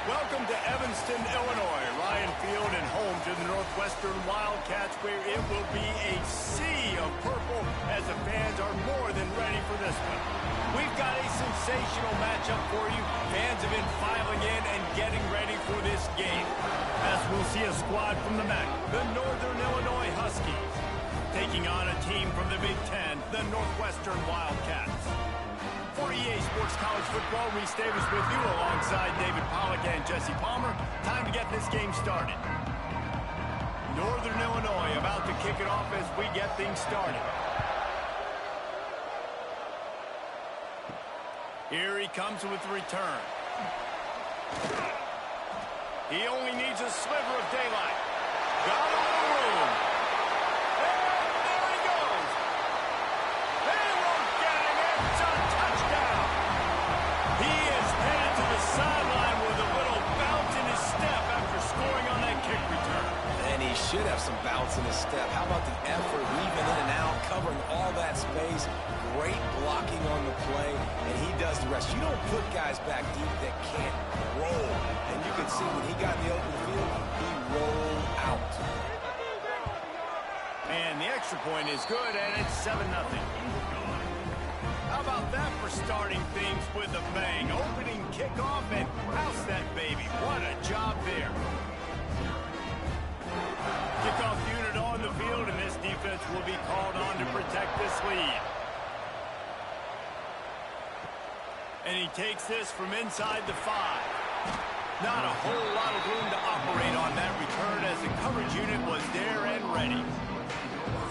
Welcome to Evanston, Illinois, Ryan Field, and home to the Northwestern Wildcats, where it will be a sea of purple as the fans are more than ready for this one. We've got a sensational matchup for you. Fans have been filing in and getting ready for this game. As we'll see a squad from the MAC, the Northern Illinois Huskies, taking on a team from the Big Ten, the Northwestern Wildcats. For EA Sports College Football, Reese Davis with you alongside David Pollack and Jesse Palmer. Time to get this game started. Northern Illinois about to kick it off as we get things started. Here he comes with the return. He only needs a sliver of daylight. Got a little room. And there he goes. They won't get him. It's a touchdown. He is headed to the sideline with a little bounce in his step after scoring on that kick return. And he should have some bounce in his step. How about the effort, weaving in and out, covering all that space. Great blocking on the play, and he does the rest. You don't put guys back deep that can't roll. And you can see when he got in the open field, he rolled out. And the extra point is good, and it's 7-0. How about that for starting things with a bang? Opening kickoff and house that baby. What a job there. Kickoff unit on the field, and this defense will be called on to protect this lead. And he takes this from inside the 5. Not a whole lot of room to operate on that return as the coverage unit was there and ready.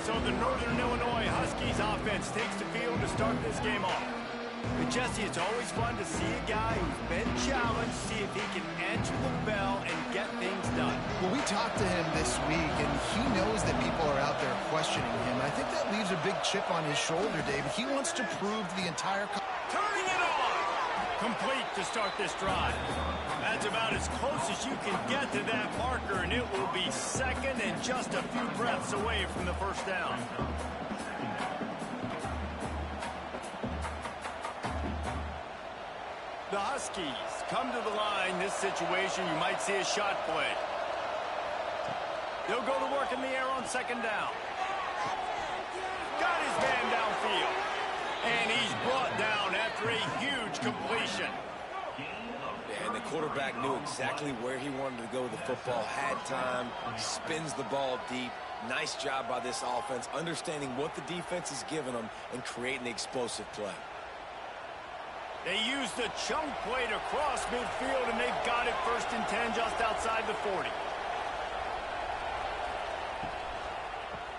So the Northern Illinois Huskies offense takes the field to start this game off. But Jesse, it's always fun to see a guy who's been challenged, see if he can answer the bell and get things done. Well, we talked to him this week, and he knows that people are out there questioning him. I think that leaves a big chip on his shoulder, David. He wants to prove to the entire... Turning it on! Complete to start this drive. That's about as close as you can get to that marker, and it will be second and just a few breaths away from the first down. The Huskies come to the line. This situation, you might see a shot play. They'll go to work in the air on second down. Got his man downfield. And he's brought down after a huge completion. And the quarterback knew exactly where he wanted to go with the football, had time, spins the ball deep. Nice job by this offense, understanding what the defense is giving them and creating the explosive play. They used the chunk play to cross midfield, and they've got it 1st and 10 just outside the 40.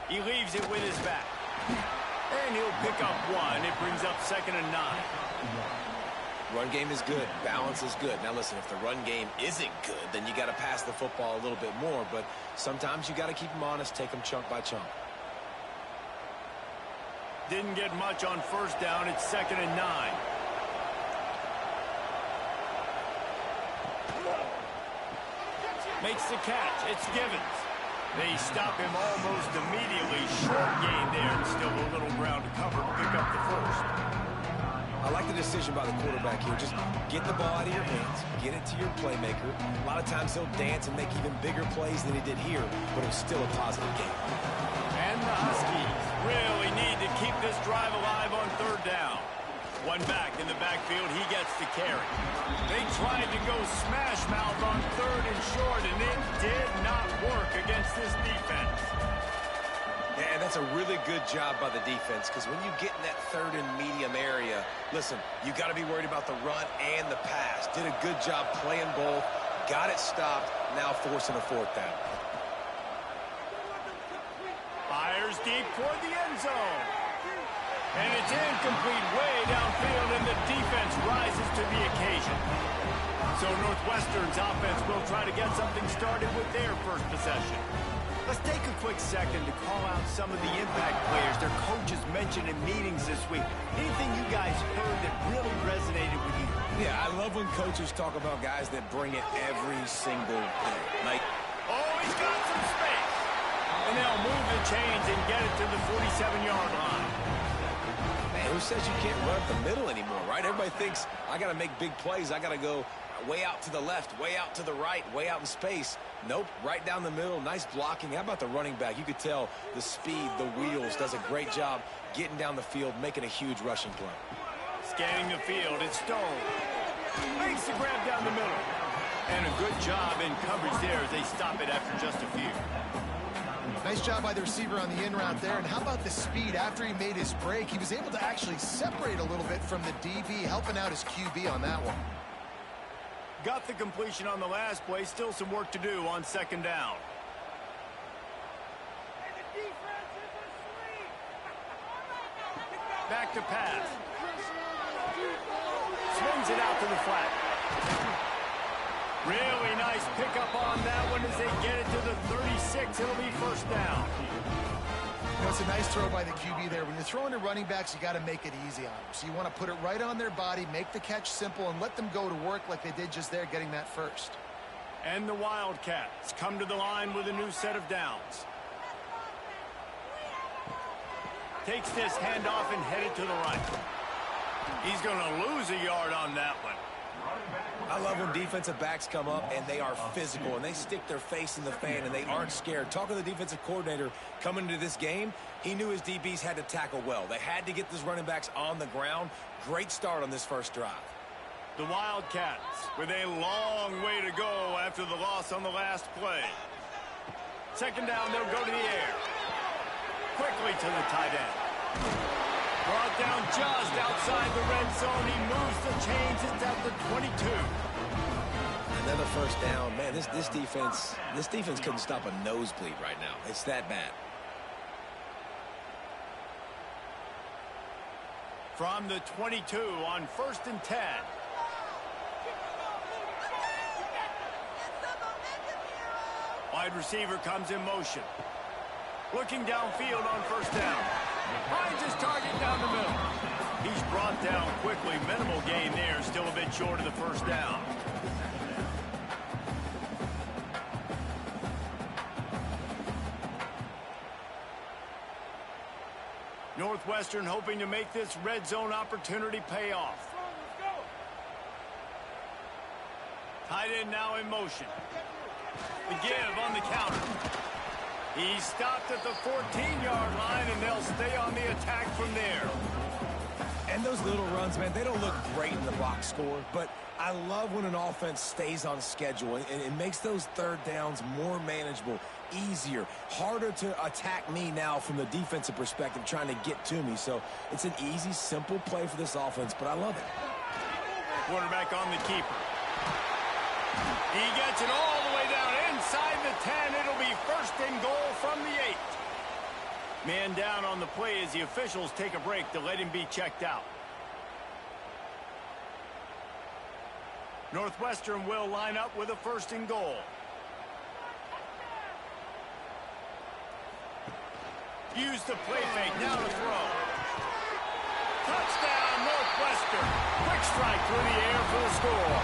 He leaves it with his back. And he'll pick up 1. It brings up 2nd and 9. Run game is good. Balance is good. Now, listen, if the run game isn't good, then you got to pass the football a little bit more. But sometimes you got to keep them honest, take them chunk by chunk. Didn't get much on 1st down. It's 2nd and 9. Makes the catch. It's Givens. They stop him almost immediately. Short gain there, and still a little ground to cover to pick up the 1st. I like the decision by the quarterback here. Just get the ball out of your hands, get it to your playmaker. A lot of times he'll dance and make even bigger plays than he did here, but it was still a positive game. And the Huskies really need to keep this drive alive on 3rd down. One back in the backfield, he gets the carry. They tried to go smash mouth on 3rd and short, and it did not work against this defense. And that's a really good job by the defense, because when you get in that 3rd and medium area, listen, you got to be worried about the run and the pass. Did a good job playing both, got it stopped, now forcing a 4th down. Fires deep toward the end zone. And it's incomplete way downfield, and the defense rises to the occasion. So Northwestern's offense will try to get something started with their first possession. Let's take a quick second to call out some of the impact players their coaches mentioned in meetings this week. Anything you guys heard that really resonated with you? Yeah, I love when coaches talk about guys that bring it every single day. Like, oh, he's got some space. And they'll move the chains and get it to the 47-yard line. Man, who says you can't run up the middle anymore, right? Everybody thinks, I got to make big plays. I got to go way out to the left, way out to the right, way out in space. Nope, right down the middle. Nice blocking. How about the running back? You could tell the speed, the wheels, does a great job getting down the field, making a huge rushing play. Scanning the field, it's Stone. Makes the grab down the middle. And a good job in coverage there as they stop it after just a few. Nice job by the receiver on the in route there. And how about the speed after he made his break? He was able to actually separate a little bit from the DB, helping out his QB on that one. Got the completion on the last play. Still some work to do on second down. Back to pass. Swings it out to the flat. Really nice pickup on that one as they get it to the 36. It'll be first down. You know, it's a nice throw by the QB there. When you're throwing to running backs, you got to make it easy on them. So you want to put it right on their body, make the catch simple, and let them go to work like they did just there, getting that first. And the Wildcats come to the line with a new set of downs. Takes this handoff and headed to the right. He's going to lose a yard on that one. I love when defensive backs come up and they are physical and they stick their face in the fan and they aren't scared. Talking to the defensive coordinator coming into this game, he knew his DBs had to tackle well. They had to get these running backs on the ground. Great start on this first drive. The Wildcats with a long way to go after the loss on the last play. Second down, they'll go to the air. Quickly to the tight end. Brought down just outside the red zone. He moves the chains. It's at the 22. Another first down. Man, this defense couldn't stop a nosebleed right now. It's that bad. From the 22 on 1st and 10. Wide receiver comes in motion. Looking downfield on first down. Finds his target down the middle. He's brought down quickly. Minimal gain there. Still a bit short of the first down. Northwestern hoping to make this red zone opportunity pay off. Tight end now in motion. The give on the counter. He stopped at the 14-yard line, and they'll stay on the attack from there. And those little runs, man, they don't look great in the box score, but I love when an offense stays on schedule, and it makes those third downs more manageable, easier, harder to attack me now from the defensive perspective trying to get to me. So it's an easy, simple play for this offense, but I love it. Quarterback on the keeper. He gets it all the way down inside the 10. It'll be first and goal from the 8. Man down on the play as the officials take a break to let him be checked out. Northwestern will line up with a first and goal. Use the play fake. Now to throw. Touchdown, Northwestern. Quick strike through the air for the score.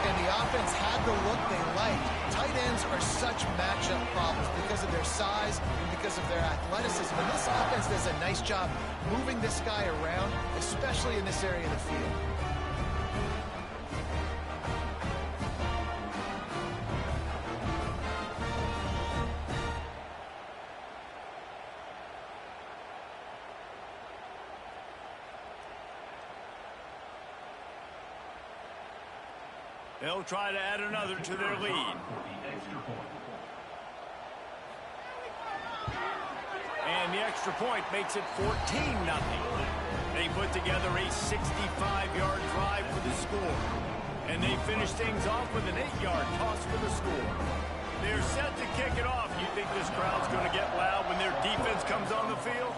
And the offense had the look they liked. Tight ends are such matchup problems because of their size and because of their athleticism. And this offense does a nice job moving this guy around, especially in this area of the field. They'll try to add another to their lead. And the extra point makes it 14-0. They put together a 65-yard drive for the score. And they finish things off with an 8-yard toss for the score. They're set to kick it off. You think this crowd's going to get loud when their defense comes on the field?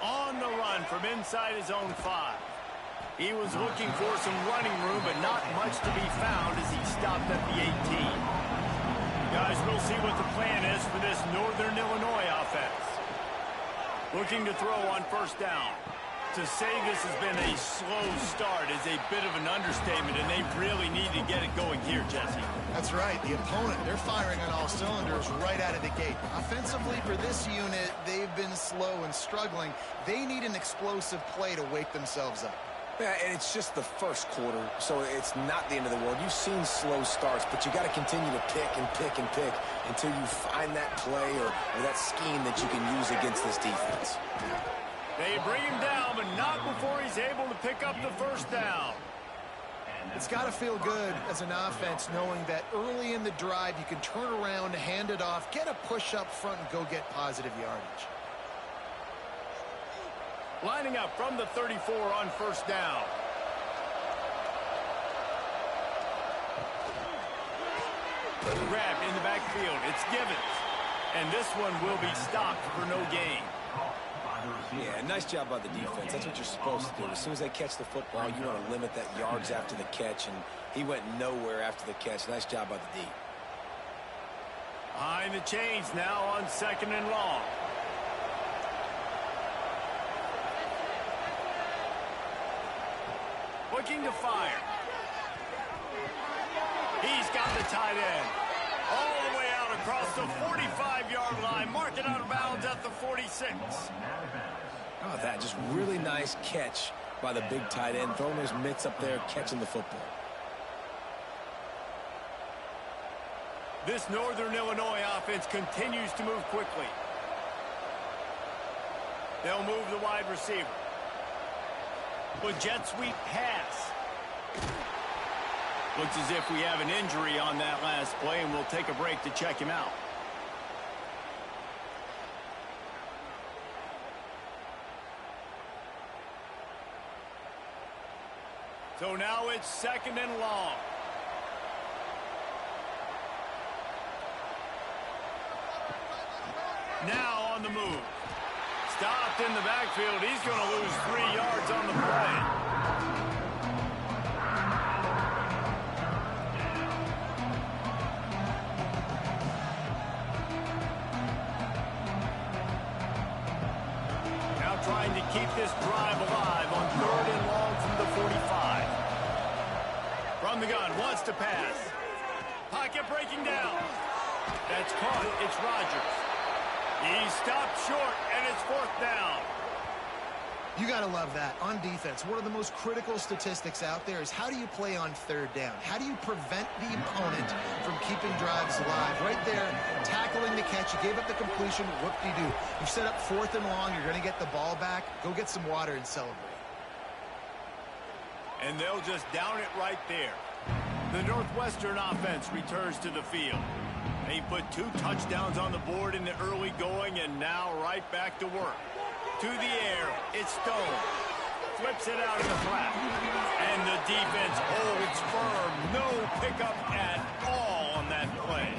On the run from inside his own 5. He was looking for some running room, but not much to be found as he stopped at the 18. Guys, we'll see what the plan is for this Northern Illinois offense. Looking to throw on first down. To say this has been a slow start is a bit of an understatement, and they really need to get it going here, Jesse. That's right. The opponent, they're firing on all cylinders right out of the gate. Offensively, for this unit, they've been slow and struggling. They need an explosive play to wake themselves up. Yeah, and it's just the first quarter, so it's not the end of the world. You've seen slow starts, but you got to continue to pick and pick and pick until you find that play or that scheme that you can use against this defense. They bring him down, but not before he's able to pick up the first down. It's got to feel good as an offense knowing that early in the drive you can turn around, hand it off, get a push up front, and go get positive yardage. Lining up from the 34 on first down. Grabbed in the backfield. It's Givens. And this one will be stopped for no gain. Yeah, nice job by the defense. That's what you're supposed to do. As soon as they catch the football, you want to limit that yards after the catch, and he went nowhere after the catch. Nice job by the D. Behind the chains now on 2nd and long. Looking to fire. He's got the tight end. All the way out across the 45-yard line. Mark it out of bounds at the 46. Oh, that just really nice catch by the big tight end. Throwing his mitts up there, catching the football. This Northern Illinois offense continues to move quickly. They'll move the wide receiver. With jet sweep pass. Looks as if we have an injury on that last play, and we'll take a break to check him out. So now it's 2nd and long. Now on the move. Stopped in the backfield. He's going to lose 3 yards on the play. Now trying to keep this drive alive on 3rd and long from the 45. From the gun, wants to pass. Pocket breaking down. That's caught. It's Rodgers. He stopped short, and it's 4th down. You got to love that. On defense, one of the most critical statistics out there is how do you play on 3rd down? How do you prevent the opponent from keeping drives alive? Right there, tackling the catch. You gave up the completion. Whoop-de-doo. You set up 4th and long. You're going to get the ball back. Go get some water and celebrate. And they'll just down it right there. The Northwestern offense returns to the field. They put 2 touchdowns on the board in the early going, and now right back to work. To the air, it's Stone. Flips it out in the flat. And the defense holds firm. No pickup at all on that play.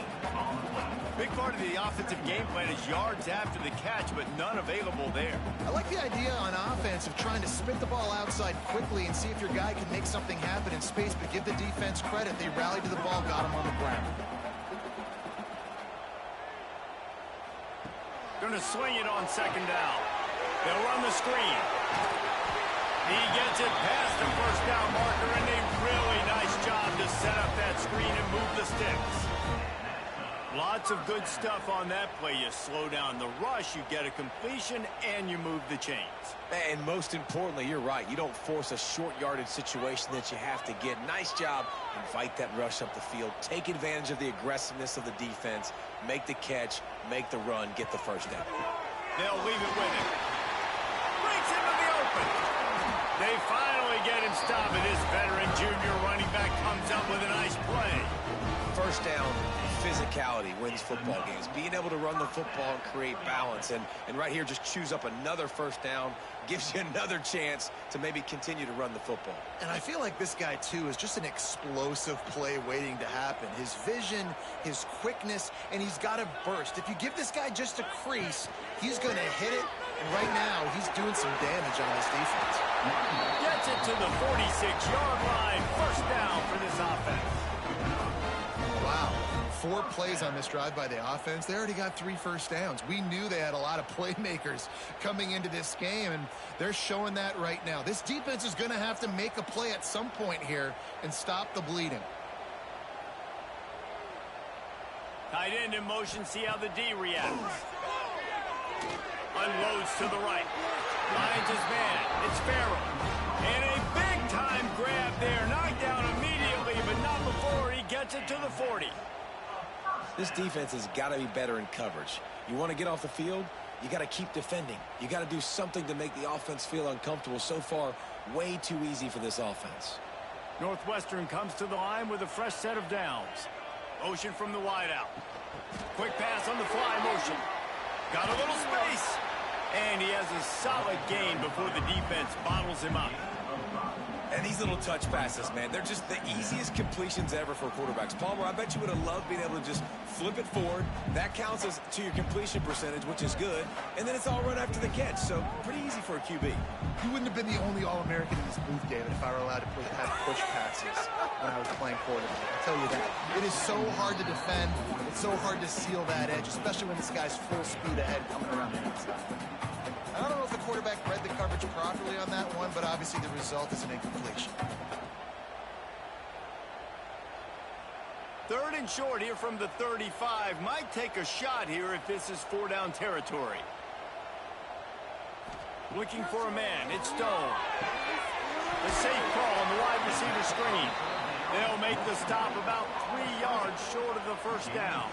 Big part of the offensive game plan is yards after the catch, but none available there. I like the idea on offense of trying to spit the ball outside quickly and see if your guy can make something happen in space, but give the defense credit. They rallied to the ball, got him on the ground. Going to swing it on 2nd down. They'll run the screen. He gets it past the 1st down marker, and a really nice job to set up that screen and move the sticks. Lots of good stuff on that play. You slow down the rush, you get a completion, and you move the chains. And most importantly, you're right. You don't force a short yardage situation that you have to get. Nice job. Invite that rush up the field. Take advantage of the aggressiveness of the defense. Make the catch. Make the run. Get the 1st down. They'll leave it with him. Breaks into the open. They finally get him stopped, and this veteran junior running back comes up with a nice play. 1st down. Physicality wins football games. Being able to run the football and create balance. And right here, just choose up another 1st down. Gives you another chance to maybe continue to run the football. And I feel like this guy, too, is just an explosive play waiting to happen. His vision, his quickness, and he's got a burst. If you give this guy just a crease, he's going to hit it. And right now, he's doing some damage on this defense. Gets it to the 46-yard line. 1st down for this offense. Wow. 4 plays on this drive by the offense. They already got 3 1st downs. We knew they had a lot of playmakers coming into this game, and they're showing that right now. This defense is going to have to make a play at some point here and stop the bleeding. Tight end in motion. See how the D reacts. Unloads to the right. Finds his man. It's Farrell. And a big-time grab there. Knocked down immediately, but not before he gets it to the 40. This defense has got to be better in coverage. You want to get off the field, you got to keep defending. You got to do something to make the offense feel uncomfortable. So far, way too easy for this offense. Northwestern comes to the line with a fresh set of downs. Motion from the wideout. Quick pass on the fly motion. Got a little space. And he has a solid gain before the defense bottles him up. And these little touch passes, man, they're just the easiest completions ever for quarterbacks. Palmer, I bet you would have loved being able to just flip it forward. That counts as to your completion percentage, which is good. And then it's all run after the catch, so pretty easy for a QB. You wouldn't have been the only All-American in this booth, David, if I were allowed to have push passes when I was playing quarterback. I'll tell you that. It is so hard to defend. It's so hard to seal that edge, especially when this guy's full speed ahead coming around the outside. I don't know if the quarterback read the coverage properly on that one, but obviously the result is an incompletion. Third and short here from the 35. Might take a shot here if this is 4-down territory. Looking for a man. It's Stone. The safe call on the wide receiver screen. They'll make the stop about 3 yards short of the first down.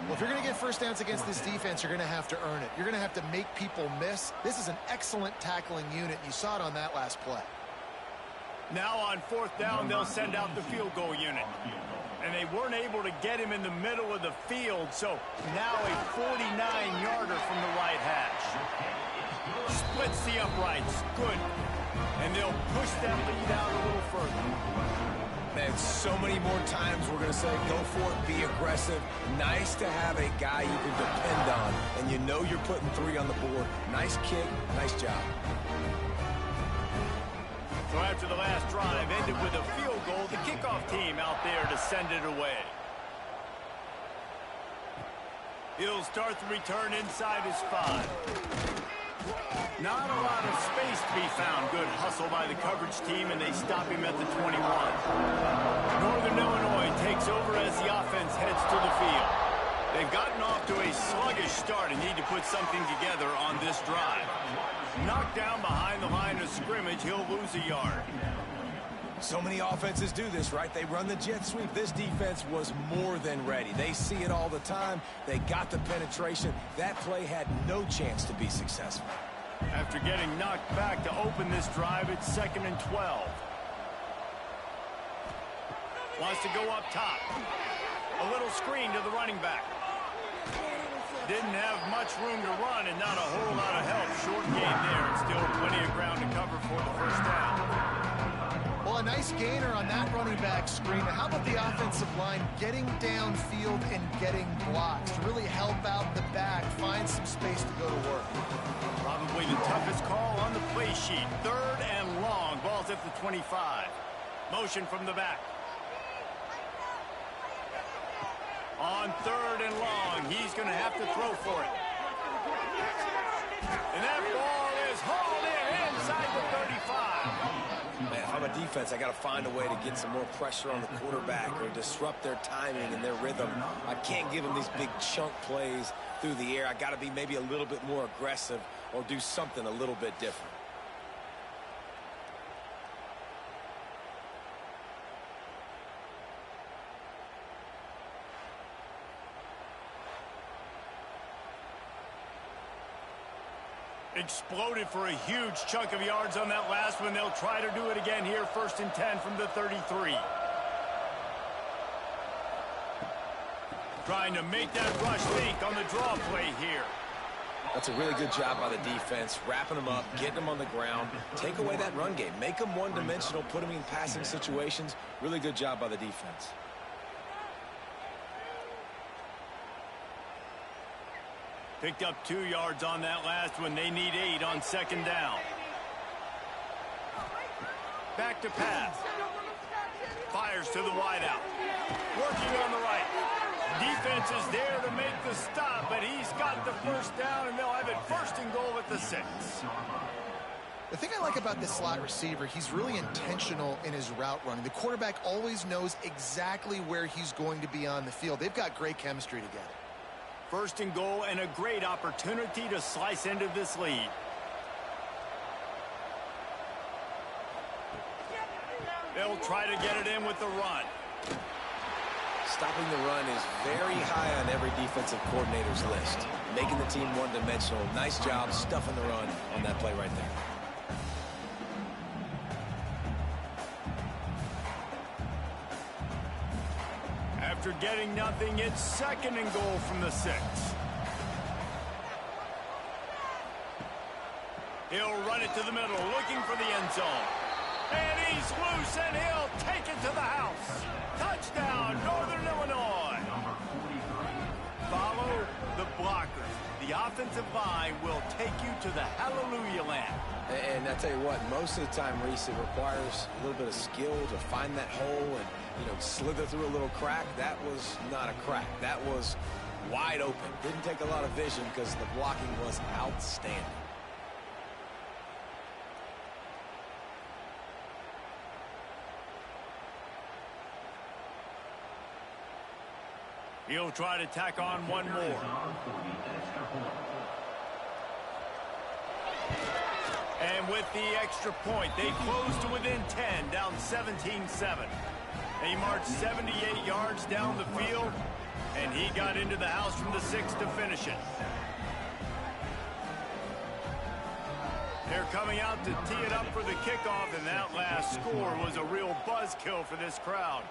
Well, if you're going to get first downs against this defense, you're going to have to earn it. You're going to have to make people miss. This is an excellent tackling unit. You saw it on that last play. Now on 4th down, they'll send out the field goal unit. And they weren't able to get him in the middle of the field, so now a 49-yarder from the right hash. Splits the uprights. Good. And they'll push that lead out a little further. Man, so many more times we're going to say, go for it, be aggressive. Nice to have a guy you can depend on, and you know you're putting 3 on the board. Nice kick, nice job. So after the last drive ended with a field goal, the kickoff team out there to send it away. He'll start the return inside his 5. Not a lot of space to be found. Good hustle by the coverage team, and they stop him at the 21. Northern Illinois takes over as the offense heads to the field. They've gotten off to a sluggish start and need to put something together on this drive. Knocked down behind the line of scrimmage, he'll lose a yard. So many offenses do this, right? They run the jet sweep. This defense was more than ready. They see it all the time. They got the penetration. That play had no chance to be successful. After getting knocked back to open this drive, it's 2nd and 12. Wants to go up top. A little screen to the running back. Didn't have much room to run and not a whole lot of help. Short gain there. Still plenty of ground to cover for the first down. Well, a nice gainer on that running back screen. How about the offensive line getting downfield and getting blocks to really help out the back, find some space to go to work? Probably the toughest call on the play sheet. 3rd and long. Ball's at the 25. Motion from the back. On 3rd and long, he's going to have to throw for it. And that ball is hauled in inside the 35. Man, if I'm a defense, I got to find a way to get some more pressure on the quarterback or disrupt their timing and their rhythm. I can't give them these big chunk plays through the air. I got to be maybe a little bit more aggressive or do something a little bit different. Exploded for a huge chunk of yards on that last one. They'll try to do it again here. 1st and 10 from the 33. Trying to make that rush think on the draw play here. That's a really good job by the defense, wrapping them up, getting them on the ground. Take away that run game. Make them one-dimensional, put them in passing situations. Really good job by the defense. Picked up 2 yards on that last one. They need 8 on 2nd down. Back to pass. Fires to the wideout. Working on the right. Defense is there to make the stop, but he's got the first down, and they'll have it 1st and goal at the 6. The thing I like about this slot receiver, he's really intentional in his route running. The quarterback always knows exactly where he's going to be on the field. They've got great chemistry together. First and goal and a great opportunity to slice into this lead. They'll try to get it in with the run. Stopping the run is very high on every defensive coordinator's list. Making the team one-dimensional. Nice job stuffing the run on that play right there. After getting nothing, it's second and goal from the 6. He'll run it to the middle, looking for the end zone. And he's loose, and he'll take it to the house. Touchdown, Northern Illinois. Follow the blockers. The offensive line will take you to the hallelujah land. And I tell you what, most of the time, Reese, it requires a little bit of skill to find that hole and, slither through a little crack. That was not a crack. That was wide open. Didn't take a lot of vision because the blocking was outstanding. He'll try to tack on one more. And with the extra point, they close to within 10, down 17-7. They marched 78 yards down the field, and he got into the house from the 6 to finish it. They're coming out to tee it up for the kickoff, and that last score was a real buzzkill for this crowd.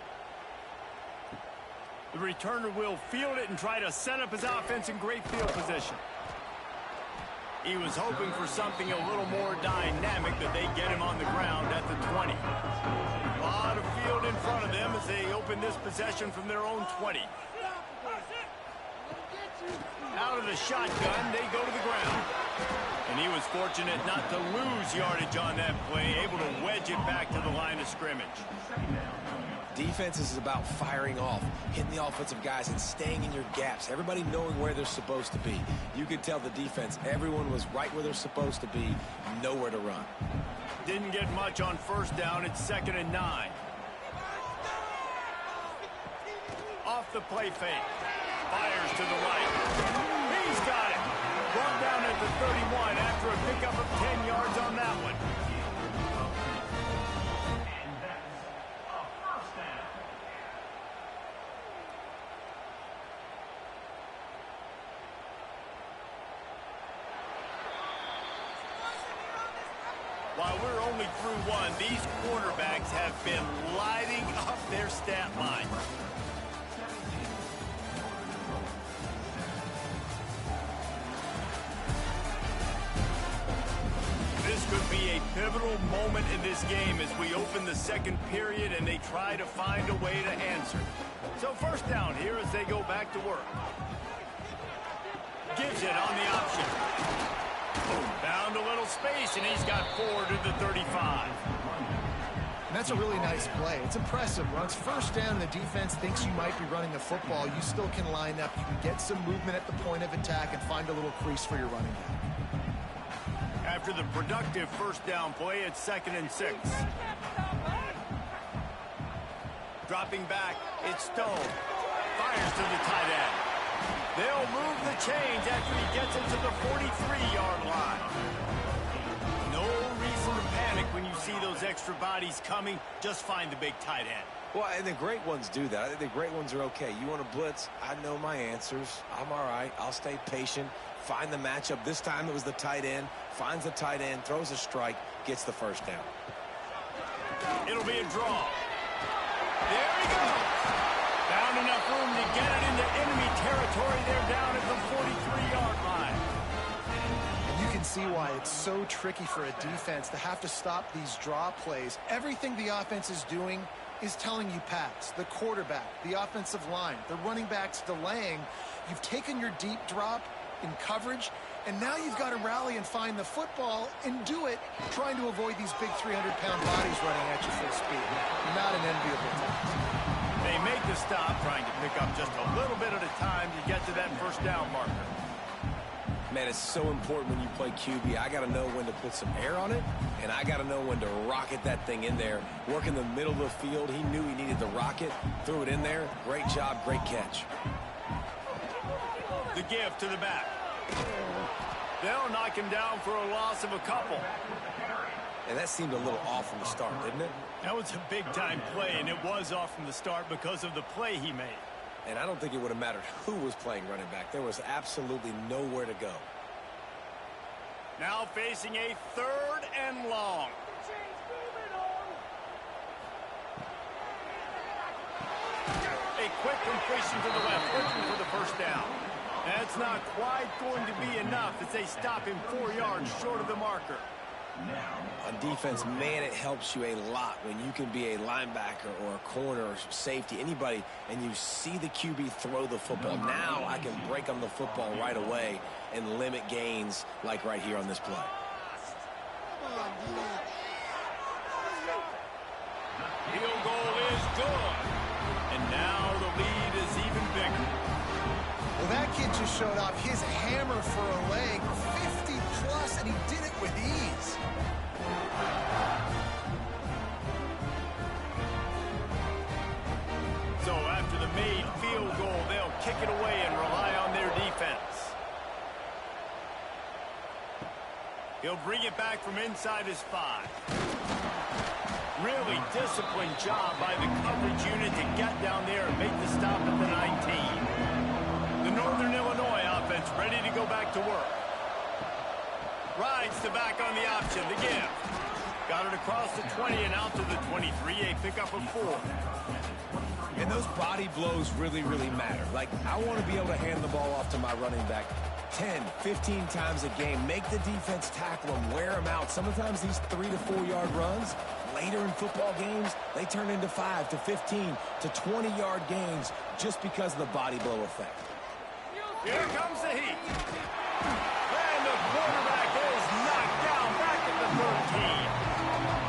The returner will field it and try to set up his offense in great field position. He was hoping for something a little more dynamic, but they get him on the ground at the 20. A lot of field in front of them as they open this possession from their own 20. Out of the shotgun, they go to the ground. And he was fortunate not to lose yardage on that play, able to wedge it back to the line of scrimmage. Defense is about firing off, hitting the offensive guys and staying in your gaps. Everybody knowing where they're supposed to be. You could tell the defense, everyone was right where they're supposed to be, nowhere to run. Didn't get much on first down. It's 2nd and 9. Off the play fake. Fires to the right. He's got it. Brought down at the 31 after a pickup of 10 yards on that one. While we're only through one, these quarterbacks have been lighting up their stat line. This could be a pivotal moment in this game as we open the second period and they try to find a way to answer. So first down here as they go back to work. Gives it on the option. Found a little space, and he's got 4 to the 35. And that's a really nice play. It's impressive. Once first down and the defense thinks you might be running the football, you still can line up. You can get some movement at the point of attack and find a little crease for your running back. After the productive first down play, it's 2nd and 6. Dropping back, it's Stone. Fires to the tight end. They'll move the chains after he gets it to the 43-yard line. No reason to panic when you see those extra bodies coming. Just find the big tight end. Well, and the great ones do that. I think the great ones are okay. You want to blitz? I know my answers. I'm all right. I'll stay patient. Find the matchup. This time it was the tight end. Finds the tight end, throws a strike, gets the first down. It'll be a draw. There he goes. Found enough room to get it into enemy territory. They're down at the 43-yard line. And you can see why it's so tricky for a defense to have to stop these draw plays. Everything the offense is doing is telling you pass. The quarterback, the offensive line, the running backs delaying. You've taken your deep drop in coverage, and now you've got to rally and find the football and do it trying to avoid these big 300-pound bodies running at you full speed. Not an enviable task. They make the stop, trying to pick up just a little bit at a time to get to that first down marker. Man, it's so important when you play QB. I got to know when to put some air on it, and I got to know when to rocket that thing in there. Work in the middle of the field. He knew he needed the rocket. Threw it in there. Great job, great catch. The give to the back. They'll knock him down for a loss of a couple. And that seemed a little off from the start, didn't it? That was a big-time play, and it was off from the start because of the play he made. And I don't think it would have mattered who was playing running back. There was absolutely nowhere to go. Now facing a 3rd and long. A quick completion to the left, looking for the first down. That's not quite going to be enough as they stop him 4 yards short of the marker. On defense, man, it helps you a lot when you can be a linebacker or a corner or safety, anybody, and you see the QB throw the football. Now I can break on the football right away and limit gains like right here on this play. Field goal is good. And now the lead is even bigger. Well, that kid just showed off his hammer for a leg, 50 plus, and he did it with ease. So after the made field goal, they'll kick it away and rely on their defense. He'll bring it back from inside his 5. Really disciplined job by the coverage unit to get down there and make the stop at the 19. The Northern Illinois offense ready to go back to work. Rides the back on the option, the give. Got it across the 20 and out to the 23, a pickup of 4. And those body blows really, really matter. Like, I want to be able to hand the ball off to my running back 10, 15 times a game. Make the defense tackle them, wear them out. Sometimes these 3 to 4 yard runs, later in football games, they turn into 5 to 15 to 20 yard gains just because of the body blow effect. Here comes the heat. And the quarterback is knocked down back at the 13.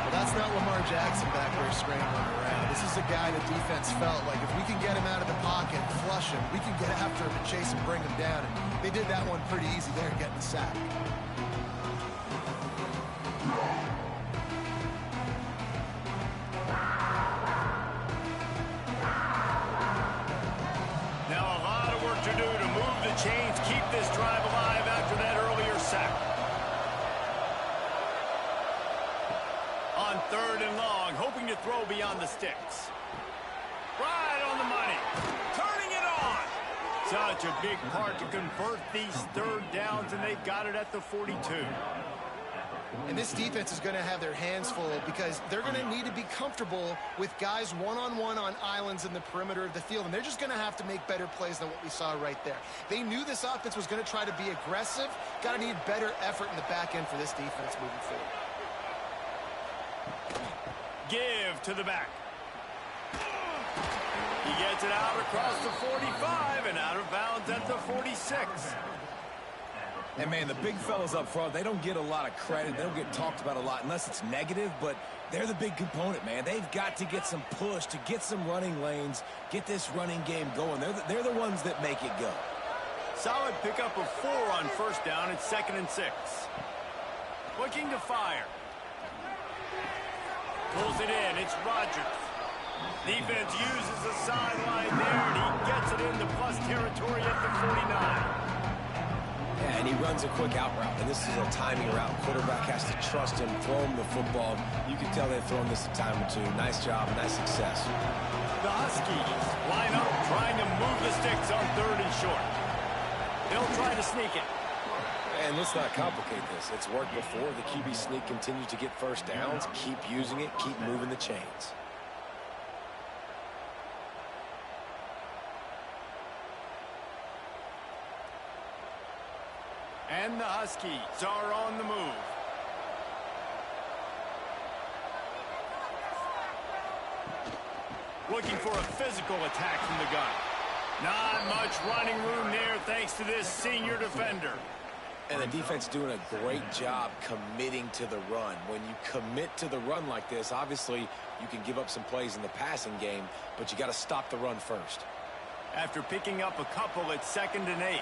Well, that's not Lamar Jackson back there scrambling around. This is a guy the defense felt like if we can get him out of the pocket and flush him, we can get after him and chase him, bring him down. And they did that one pretty easy there, getting the sack. Now a lot of work to do to move the chains, keep this drive alive after that earlier sack. On 3rd and long, hoping to throw beyond the sticks. Right on the money. Turning it on. Such a big part to convert these 3rd downs, and they got it at the 42. And this defense is going to have their hands full because they're going to need to be comfortable with guys one-on-one on islands in the perimeter of the field. And they're just going to have to make better plays than what we saw right there. They knew this offense was going to try to be aggressive. Got to need better effort in the back end for this defense moving forward. Give to the back. He gets it out across the 45 and out of bounds at the 46. And, man, the big fellas up front, they don't get a lot of credit. They don't get talked about a lot unless it's negative, but they're the big component, man. They've got to get some push, to get some running lanes, get this running game going. They're the ones that make it go. Solid pickup of 4 on 1st down. It's 2nd and 6. Looking to fire. Pulls it in. It's Rodgers. Defense uses the sideline there, and he gets it into plus territory at the 49. Yeah, and he runs a quick out route, and this is a timing route. Quarterback has to trust him, throw him the football. You can tell they've thrown this a time or two. Nice job, nice success. The Huskies line up, trying to move the sticks on 3rd and short. They'll try to sneak it. And let's not complicate this. It's worked before. The QB sneak continues to get 1st downs. Keep using it. Keep moving the chains. And the Huskies are on the move. Looking for a physical attack from the gun. Not much running room there thanks to this senior defender. And the defense doing a great job committing to the run. When you commit to the run like this, obviously you can give up some plays in the passing game, but you got to stop the run first. After picking up a couple, it's 2nd and 8.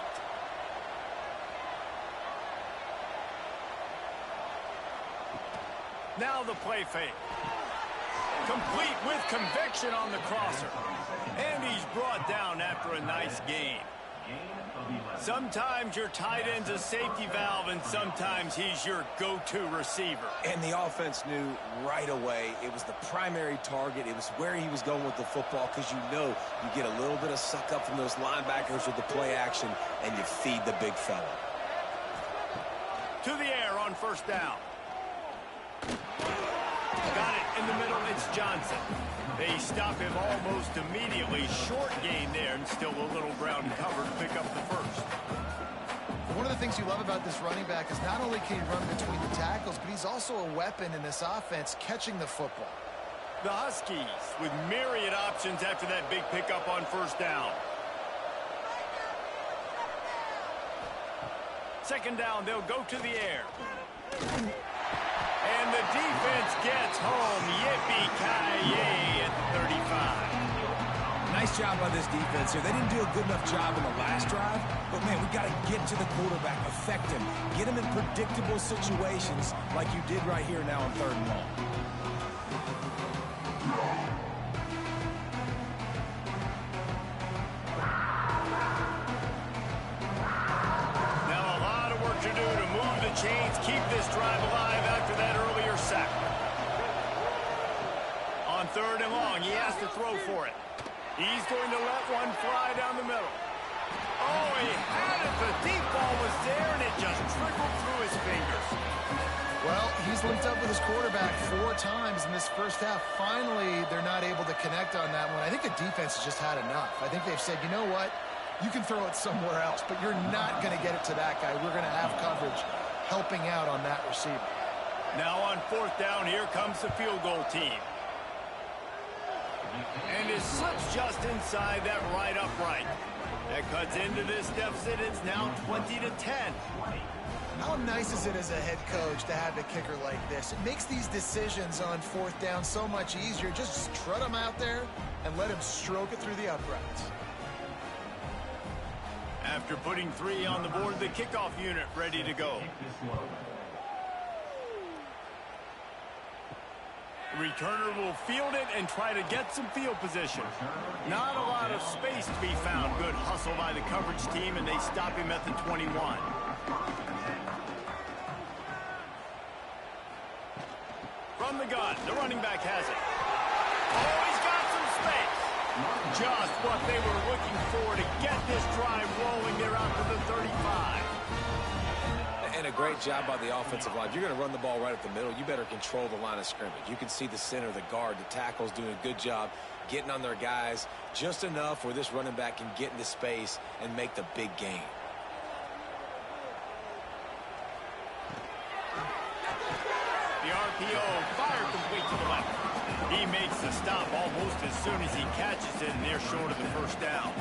Now the play fake. Complete with conviction on the crosser. And he's brought down after a nice gain. Sometimes your tight end's a safety valve, and sometimes he's your go-to receiver. And the offense knew right away it was the primary target. It was where he was going with the football, because you know you get a little bit of suck up from those linebackers with the play action, and you feed the big fella. To the air on first down. Got it in the middle. It's Johnson. They stop him almost immediately. Short gain there, and still a little ground cover to pick up the first. One of the things you love about this running back is not only can he run between the tackles, but he's also a weapon in this offense catching the football. The Huskies with myriad options after that big pickup on first down. Second down, they'll go to the air. And the defense gets home. Yippee-ki-yay at the 35. Nice job by this defense here. They didn't do a good enough job in the last drive, but, man, we got to get to the quarterback, affect him, get him in predictable situations like you did right here now on third and long. Chains keep this drive alive after that earlier sack. On third and long, he has to throw for it. He's going to let one fly down the middle. Oh, he had it. The deep ball was there, and it just trickled through his fingers. Well, he's linked up with his quarterback 4 times in this first half. Finally, they're not able to connect on that one. I think the defense has just had enough. I think they've said, you know what? You can throw it somewhere else, but you're not going to get it to that guy. We're going to have coverage helping out on that receiver. Now on fourth down, here comes the field goal team. And it slips just inside that right upright. That cuts into this deficit. It's now 20-10. How nice is it as a head coach to have a kicker like this? It makes these decisions on fourth down so much easier. Just strut him out there and let him stroke it through the uprights. After putting 3 on the board, the kickoff unit ready to go. The returner will field it and try to get some field position. Not a lot of space to be found. Good hustle by the coverage team, and they stop him at the 21. From the gun, the running back has it. Oh, he's got some space. Just what they were looking for to get this drive rolling. They're out to the 35. And a great job by the offensive line. If you're going to run the ball right at the middle, you better control the line of scrimmage. You can see the center, the guard, the tackles doing a good job getting on their guys just enough where this running back can get into space and make the big gain. The RPO fire complete to the left. He makes the stop almost as soon as he catches it, and they're short of the first down.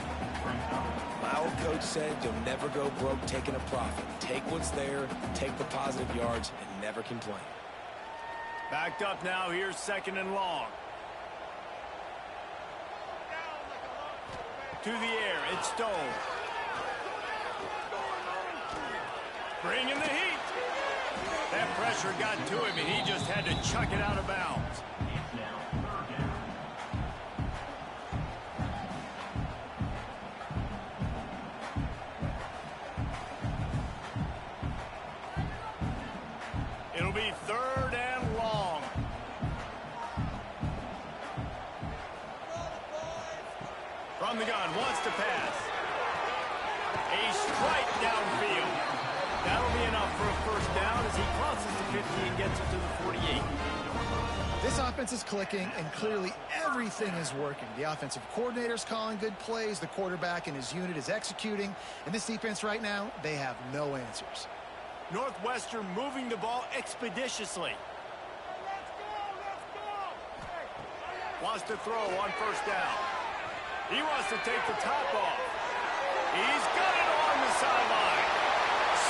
My old coach said you'll never go broke taking a profit. Take what's there, take the positive yards, and never complain. Backed up now. Here's second and long. To the air. It's Stone. Bringing the heat. That pressure got to him, and he just had to chuck it out of bounds. It'll be third and long. From the gun, wants to pass. A strike downfield. That'll be enough for a first down as he crosses the 50 and gets it to the 48. This offense is clicking, and clearly everything is working. The offensive coordinator's calling good plays. The quarterback and his unit is executing. And this defense right now, they have no answers. Northwestern moving the ball expeditiously. Wants to throw on first down. He wants to take the top off. He's got it on the sideline.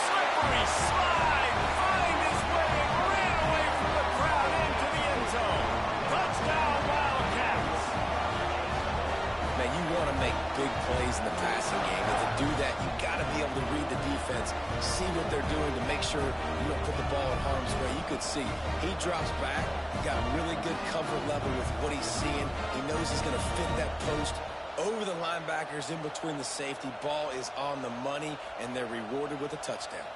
Slippery slide. Find his way and ran away from the crowd into the end zone. Touchdown, Wildcats. Man, you want to make big plays in the passing game. And to do that, you got to be able to read the defense, see what they're doing to make sure you don't put the ball in harm's way. You could see he drops back, got a really good comfort level with what he's seeing. He knows he's going to fit that post over the linebackers, in between the safety. Ball is on the money, and they're rewarded with a touchdown.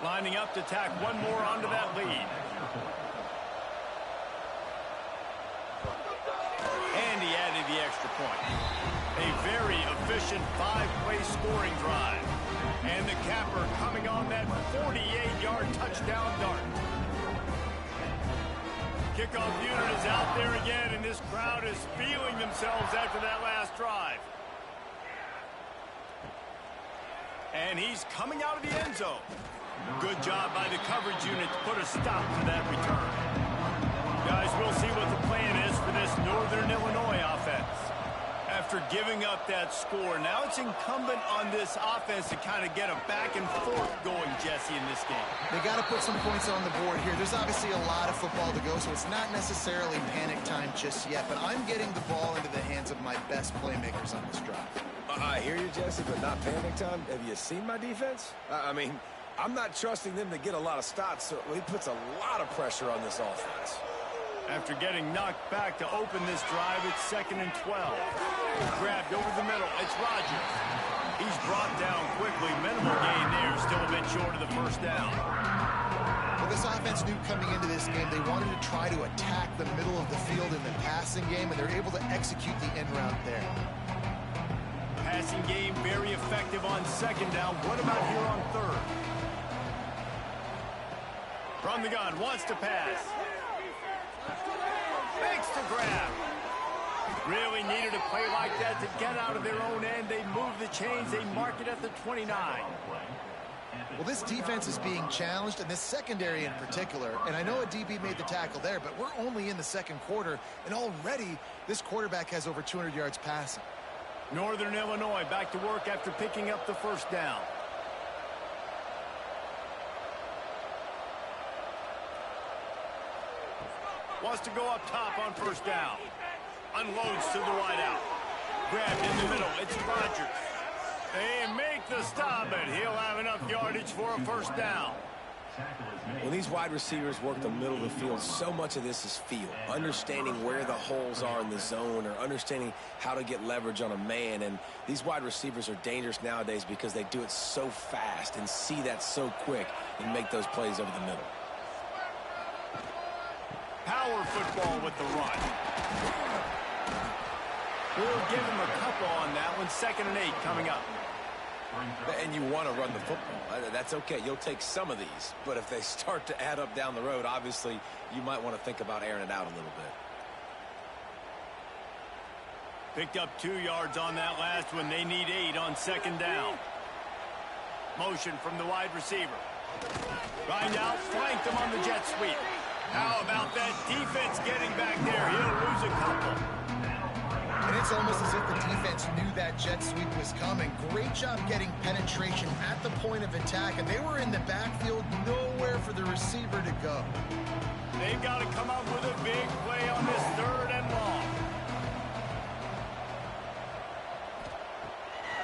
Lining up to tack one more onto that lead. And he added the extra point. A very efficient 5-play scoring drive. And the capper coming on that 48-yard touchdown dart. Kickoff unit is out there again, and this crowd is feeling themselves after that last drive. And he's coming out of the end zone. Good job by the coverage unit to put a stop to that return. Guys, we'll see what the plan is for this Northern Illinois offense. After giving up that score, now it's incumbent on this offense to kind of get a back and forth going, Jesse, in this game. They got to put some points on the board here. There's obviously a lot of football to go, so it's not necessarily panic time just yet, but I'm getting the ball into the hands of my best playmakers on this drive. I hear you, Jesse, but not panic time. Have you seen my defense? I mean, I'm not trusting them to get a lot of stops, so he puts a lot of pressure on this offense. After getting knocked back to open this drive, it's 2nd and 12. Grabbed over the middle. It's Rogers. He's brought down quickly. Minimal gain there. Still a bit short of the first down. Well, this offense knew coming into this game they wanted to try to attack the middle of the field in the passing game, and they're able to execute the end route there. Passing game very effective on 2nd down. What about here on 3rd? From the gun, wants to pass. Fakes to grab. Really needed a play like that to get out of their own end. They move the chains. They mark it at the 29. Well, this defense is being challenged, and this secondary in particular. And I know a DB made the tackle there, but we're only in the 2nd quarter, and already this quarterback has over 200 yards passing. Northern Illinois back to work after picking up the first down. Wants to go up top on 1st down. Unloads to the wideout. Grabbed in the middle. It's Rogers. They make the stop, and he'll have enough yardage for a 1st down. When these wide receivers work the middle of the field, so much of this is feel. Understanding where the holes are in the zone, or understanding how to get leverage on a man. And these wide receivers are dangerous nowadays because they do it so fast and see that so quick and make those plays over the middle. Power football with the run. We'll give him a couple on that one. 2nd and 8 coming up. And you want to run the football. That's okay. You'll take some of these. But if they start to add up down the road, obviously, you might want to think about airing it out a little bit. Picked up 2 yards on that last one. They need 8 on 2nd down. Motion from the wide receiver. Grind out, flanked him on the jet sweep. How about that defense getting back there? He'll lose a couple. And it's almost as if the defense knew that jet sweep was coming. Great job getting penetration at the point of attack, and they were in the backfield, nowhere for the receiver to go. They've got to come up with a big play on this 3rd and long.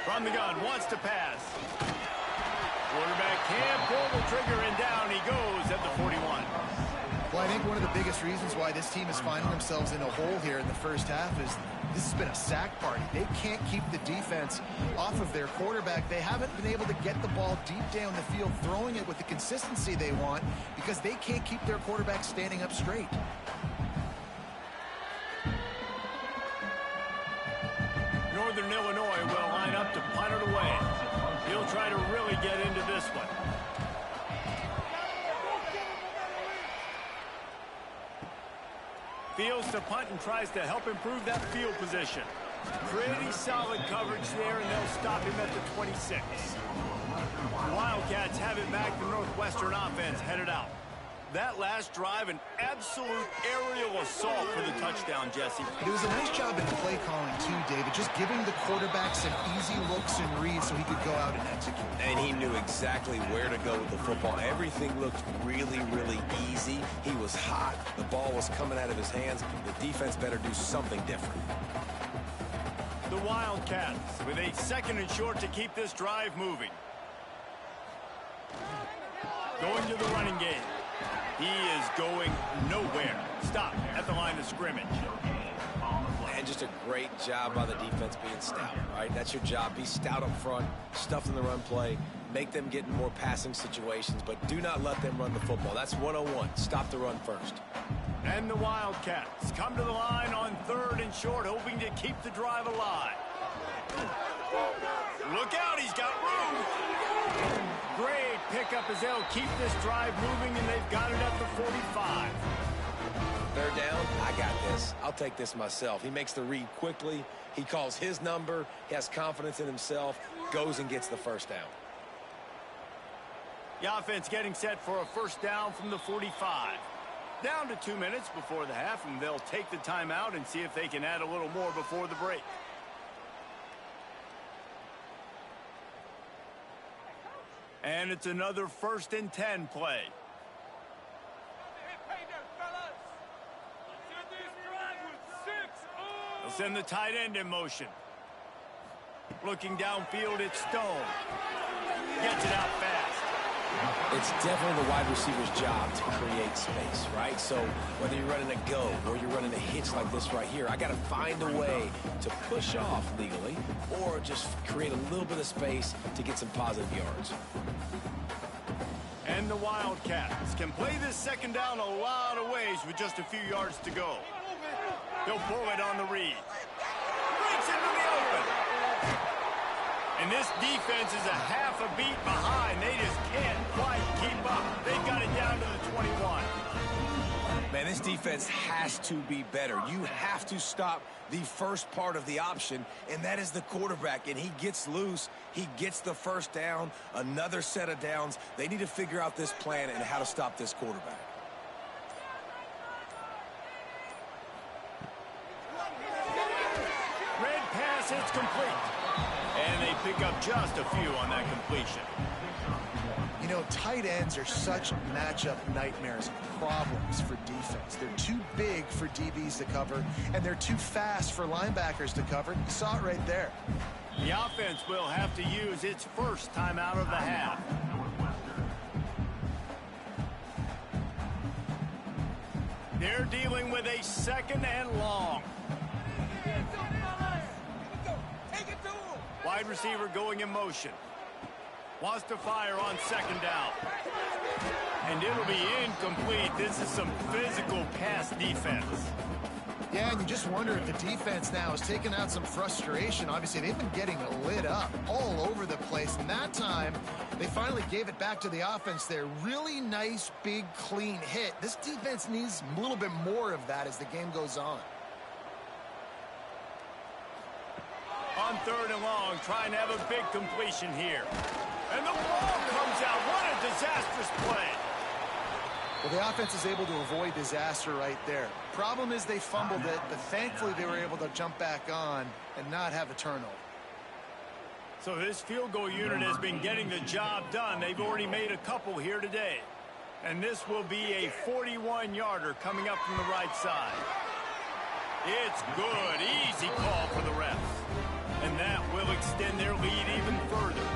From the gun, wants to pass. Quarterback can't pull the trigger, and down he goes at the 41. Well, I think one of the biggest reasons why this team is finding themselves in a hole here in the first half is this has been a sack party. They can't keep the defense off of their quarterback. They haven't been able to get the ball deep down the field, throwing it with the consistency they want because they can't keep their quarterback standing up straight. Northern Illinois will line up to punt it away. He'll try to really get into this one. Fields to punt and tries to help improve that field position. Pretty solid coverage there, and they'll stop him at the 26. The Wildcats have it back. The Northwestern offense headed out. That last drive, an absolute aerial assault for the touchdown, Jesse. It was a nice job in play calling, too, David, just giving the quarterback some easy looks and reads so he could go out and execute. And he knew exactly where to go with the football. Everything looked really, really easy. He was hot. The ball was coming out of his hands. The defense better do something different. The Wildcats with a 2nd and short to keep this drive moving. Going to the running game. He is going nowhere. Stop at the line of scrimmage. And just a great job by the defense being stout, right? That's your job. Be stout up front, stuff in the run play, make them get in more passing situations, but do not let them run the football. That's 101. Stop the run first. And the Wildcats come to the line on 3rd and short, hoping to keep the drive alive. Look out, he's got room. Great pickup as they'll keep this drive moving, and they've got it at the 45. 3rd down, I got this. I'll take this myself. He makes the read quickly. He calls his number. He has confidence in himself. Goes and gets the 1st down. The offense getting set for a 1st down from the 45. Down to 2 minutes before the half, and they'll take the timeout and see if they can add a little more before the break. And it's another 1st and 10 play. They'll send the tight end in motion. Looking downfield, it's Stone. Gets it out fast. It's definitely the wide receiver's job to create space, right? So whether you're running a go or you're running a hitch like this right here, I got to find a way to push off legally or just create a little bit of space to get some positive yards. And the Wildcats can play this 2nd down a lot of ways with just a few yards to go. They'll pull it on the read. Breaks into the open. And this defense is a half a beat behind. They just can't quite keep up. They've got it down to the 21. Man, this defense has to be better. You have to stop the first part of the option, and that is the quarterback. And he gets loose. He gets the 1st down, another set of downs. They need to figure out this plan and how to stop this quarterback. Red pass, it's complete. And they pick up just a few on that completion. You know, tight ends are such matchup nightmares, problems for defense. They're too big for DBs to cover, and they're too fast for linebackers to cover. You saw it right there. The offense will have to use its 1st timeout of the half. They're dealing with a 2nd and long. Wide receiver going in motion. Wants to fire on 2nd down. And it'll be incomplete. This is some physical pass defense. Yeah, and you just wonder if the defense now is taking out some frustration. Obviously, they've been getting lit up all over the place. And that time, they finally gave it back to the offense there. Really nice, big, clean hit. This defense needs a little bit more of that as the game goes on. On 3rd and long, trying to have a big completion here. And the ball comes out. What a disastrous play. Well, the offense is able to avoid disaster right there. Problem is they fumbled it, but thankfully they were able to jump back on and not have a turnover. So this field goal unit has been getting the job done. They've already made a couple here today. And this will be a 41-yarder coming up from the right side. It's good. Easy call for the refs. And that will extend their lead even further.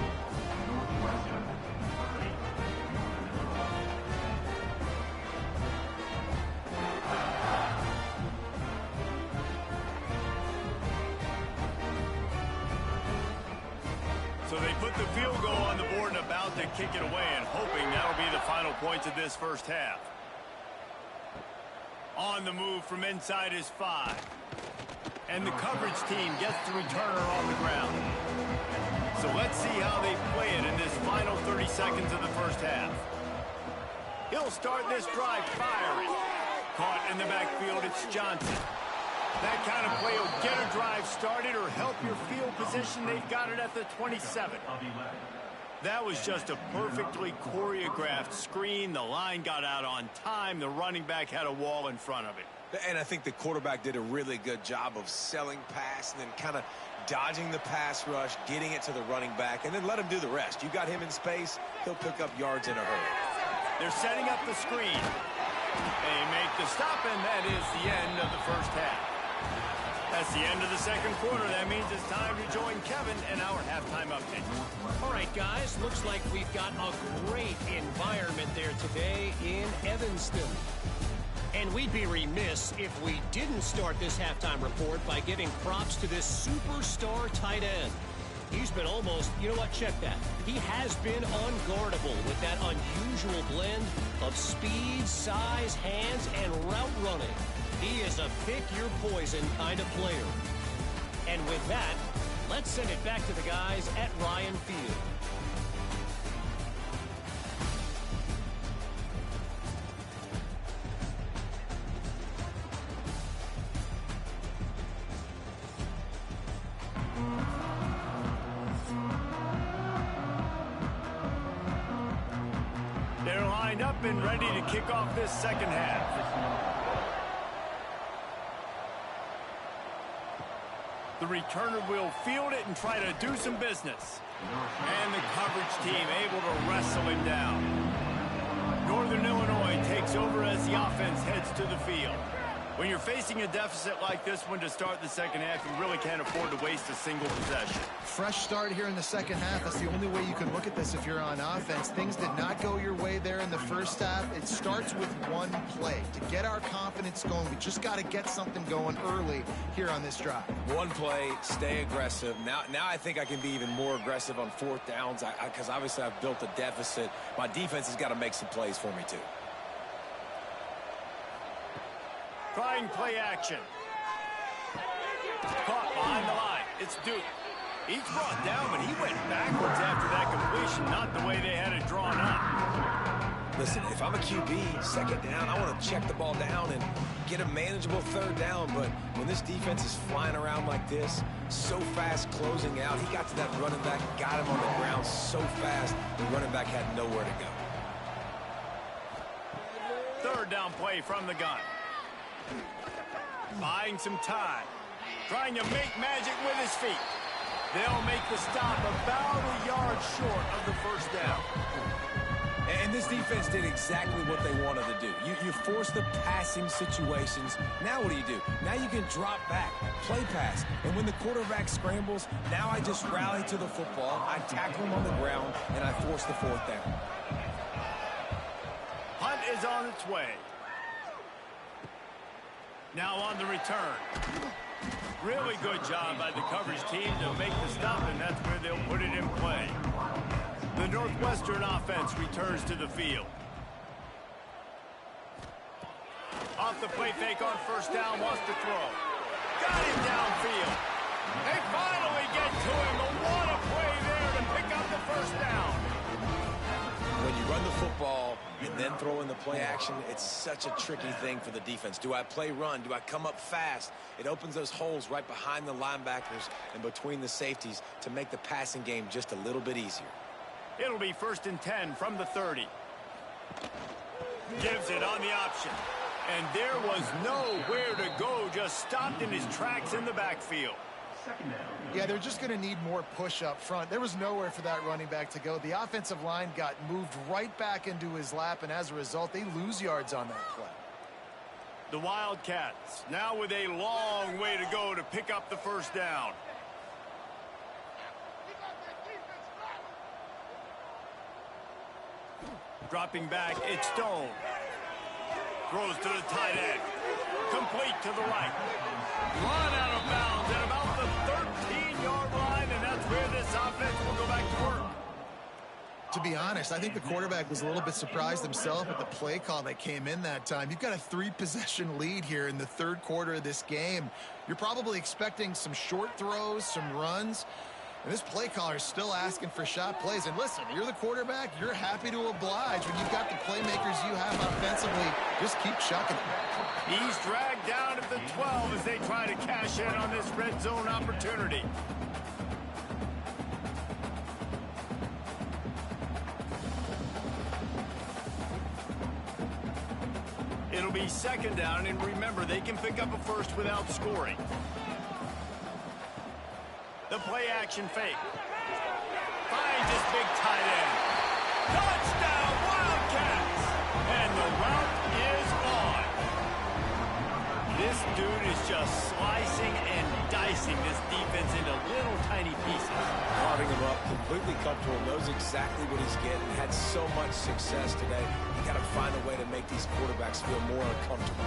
So they put the field goal on the board and about to kick it away, and hoping that'll be the final points of this 1st half. On the move from inside is 5. And the coverage team gets the returner on the ground. So let's see how they play it in this final 30 seconds of the 1st half. He'll start this drive firing. Caught in the backfield, it's Johnson. That kind of play will get a drive started or help your field position. They've got it at the 27. That was just a perfectly choreographed screen. The line got out on time. The running back had a wall in front of it. And I think the quarterback did a really good job of selling pass and then kind of dodging the pass rush, getting it to the running back, and then let him do the rest. You got him in space, he'll pick up yards in a hurry. They're setting up the screen. They make the stop, and that is the end of the 1st half. That's the end of the 2nd quarter. That means it's time to join Kevin in our halftime update. right, guys, looks like we've got a great environment there today in Evanston. And we'd be remiss if we didn't start this halftime report by giving props to this superstar tight end. He's been almost, you know what, check that. He has been unguardable with that unusual blend of speed, size, hands, and route running. He is a pick-your-poison kind of player. And with that, let's send it back to the guys at Ryan Field. They're lined up and ready to kick off this second half. The returner will field it and try to do some business. And the coverage team able to wrestle him down. Northern Illinois takes over as the offense heads to the field. When you're facing a deficit like this one to start the second half, you really can't afford to waste a single possession. Fresh start here in the second half. That's the only way you can look at this if you're on offense. Things did not go your way there in the first half. It starts with one play. To get our confidence going, we just got to get something going early here on this drive. One play, stay aggressive. Now I think I can be even more aggressive on fourth downs because obviously I've built a deficit. My defense has got to make some plays for me too. Trying play action. Caught behind the line. It's Duke. He's brought down, but he went backwards after that completion, not the way they had it drawn up. Listen, if I'm a QB, second down, I want to check the ball down and get a manageable third down. But when this defense is flying around like this, so fast closing out, he got to that running back, got him on the ground so fast, the running back had nowhere to go. Third down play from the gun. Buying some time. Trying to make magic with his feet. They'll make the stop about a yard short of the first down. And this defense did exactly what they wanted to do. You force the passing situations. Now what do? Now you can drop back, play pass. And when the quarterback scrambles, now I just rally to the football. I tackle him on the ground, and I force the fourth down. Punt is on its way. Now on the return. Really good job by the coverage team to make the stop, and that's where they'll put it in play. The Northwestern offense returns to the field. Off the play fake on first down, wants to throw. Got him downfield. They finally get to him, but what a play there to pick up the first down. When you run the football and then throw in the play action, it's such a tricky thing for the defense. Do I play run? Do I come up fast? It opens those holes right behind the linebackers and between the safeties to make the passing game just a little bit easier. It'll be 1st and 10 from the 30. Gives it on the option. And there was nowhere to go, just stopped in his tracks in the backfield. Yeah, they're just going to need more push up front. There was nowhere for that running back to go. The offensive line got moved right back into his lap, and as a result, they lose yards on that play. The Wildcats now with a long way to go to pick up the first down. Dropping back, it's Stone. Throws to the tight end. Complete to the right. Run out of bounds at about the 13-yard line, and that's where this offense will go back to work. To be honest, I think the quarterback was a little bit surprised himself at the play call that came in that time. You've got a 3-possession lead here in the third quarter of this game. You're probably expecting some short throws, some runs. And this play caller is still asking for shot plays. And listen, you're the quarterback. You're happy to oblige when you've got the playmakers you have offensively. Just keep chucking it. He's dragged down at the 12 as they try to cash in on this red zone opportunity. It'll be 2nd down, and remember, they can pick up a first without scoring. The play action fake. Finds his big tight end. Touchdown, Wildcats! And the route is on. This dude is just slicing and dicing this defense into little tiny pieces. Carving him up, completely comfortable, knows exactly what he's getting, had so much success today. You got to find a way to make these quarterbacks feel more uncomfortable.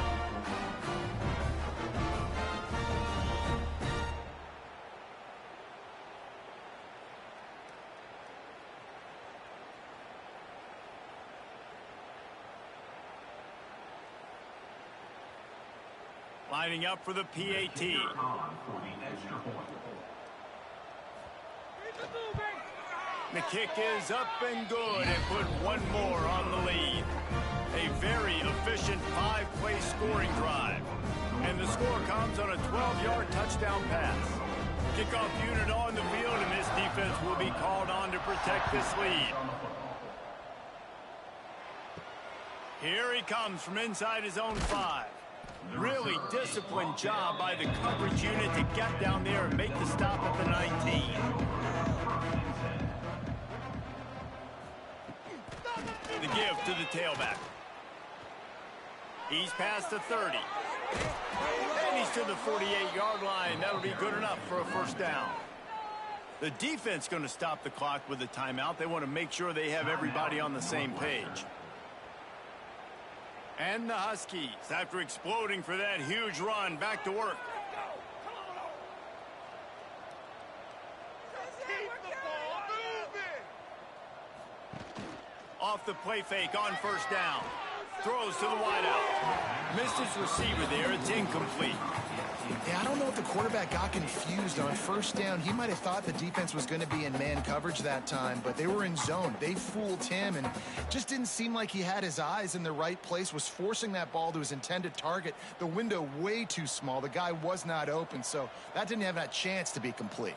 Lining up for the PAT. The kick is up and good and put one more on the lead. A very efficient 5-play scoring drive. And the score comes on a 12-yard touchdown pass. Kickoff unit on the field, and this defense will be called on to protect this lead. Here he comes from inside his own 5. Really disciplined job by the coverage unit to get down there and make the stop at the 19. The give to the tailback. He's past the 30. And he's to the 48-yard line. That'll be good enough for a first down. The defense going to stop the clock with a timeout. They want to make sure they have everybody on the same page. And the Huskies, after exploding for that huge run, back to work. Off the play fake on first down. Throws to the wideout. Missed his receiver there. It's incomplete. Yeah, I don't know if the quarterback got confused on first down. He might have thought the defense was going to be in man coverage that time, but they were in zone. They fooled him, and just didn't seem like he had his eyes in the right place, was forcing that ball to his intended target. The window way too small. The guy was not open, so that didn't have that chance to be complete.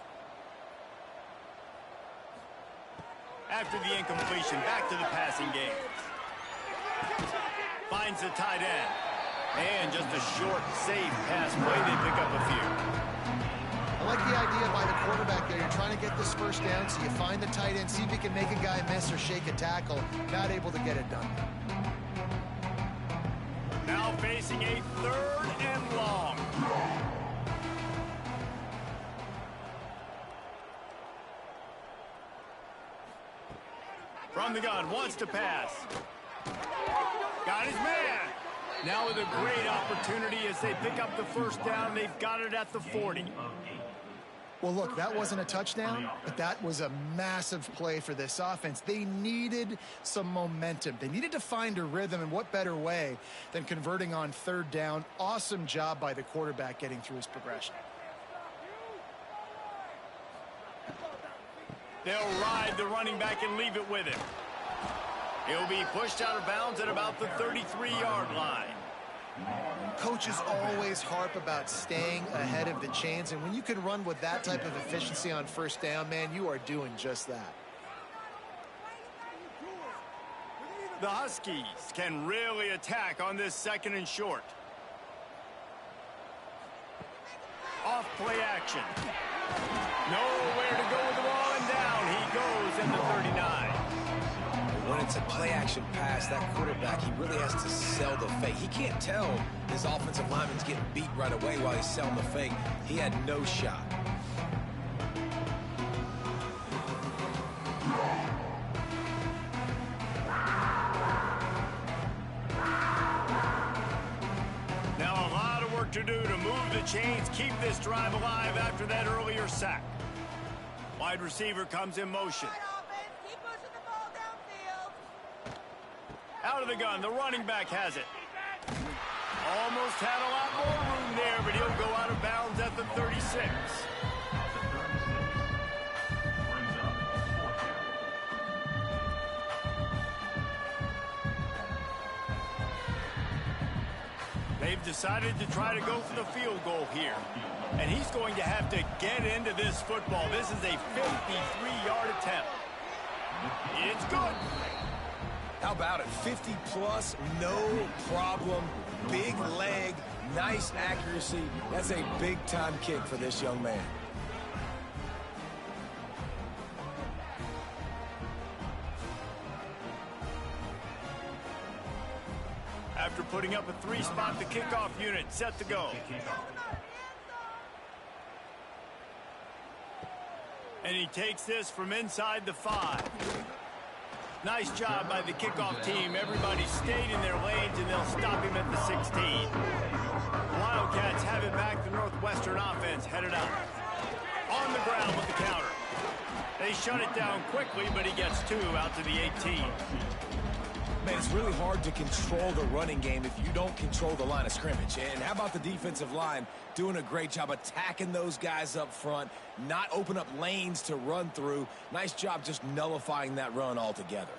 After the incompletion, back to the passing game. Finds the tight end. And just a short, safe pass play. They pick up a few. I like the idea by the quarterback there. You're trying to get this first down, so you find the tight end, see if you can make a guy miss or shake a tackle. Not able to get it done. Now facing a 3rd and long. From the gun, wants to pass. Got his man. Now with a great opportunity as they pick up the first down. They've got it at the 40. Well, look, that wasn't a touchdown, but that was a massive play for this offense. They needed some momentum. They needed to find a rhythm, and what better way than converting on 3rd down. Awesome job by the quarterback getting through his progression. They'll ride the running back and leave it with him. He'll be pushed out of bounds at about the 33-yard line. Coaches always harp about staying ahead of the chains, and when you can run with that type of efficiency on first down, man, you are doing just that. The Huskies can really attack on this 2nd and short. Off play action. Nowhere to go with the ball, and down he goes at the 39. When it's a play-action pass, that quarterback, he really has to sell the fake. He can't tell his offensive lineman's getting beat right away while he's selling the fake. He had no shot. Now a lot of work to do to move the chains, keep this drive alive after that earlier sack. Wide receiver comes in motion. Out of the gun, the running back has it. Almost had a lot more room there, but he'll go out of bounds at the 36. They've decided to try to go for the field goal here. And he's going to have to get into this football. This is a 53-yard attempt. It's good. How about it? 50-plus, no problem. Big leg, nice accuracy. That's a big-time kick for this young man. After putting up a 3-spot, the kickoff unit set to go. And he takes this from inside the 5. Nice job by the kickoff team. Everybody stayed in their lanes, and they'll stop him at the 16. Wildcats have it back. The Northwestern offense headed out. On the ground with the counter. They shut it down quickly, but he gets 2 out to the 18. Man, it's really hard to control the running game if you don't control the line of scrimmage. And how about the defensive line doing a great job attacking those guys up front, not open up lanes to run through. Nice job just nullifying that run altogether.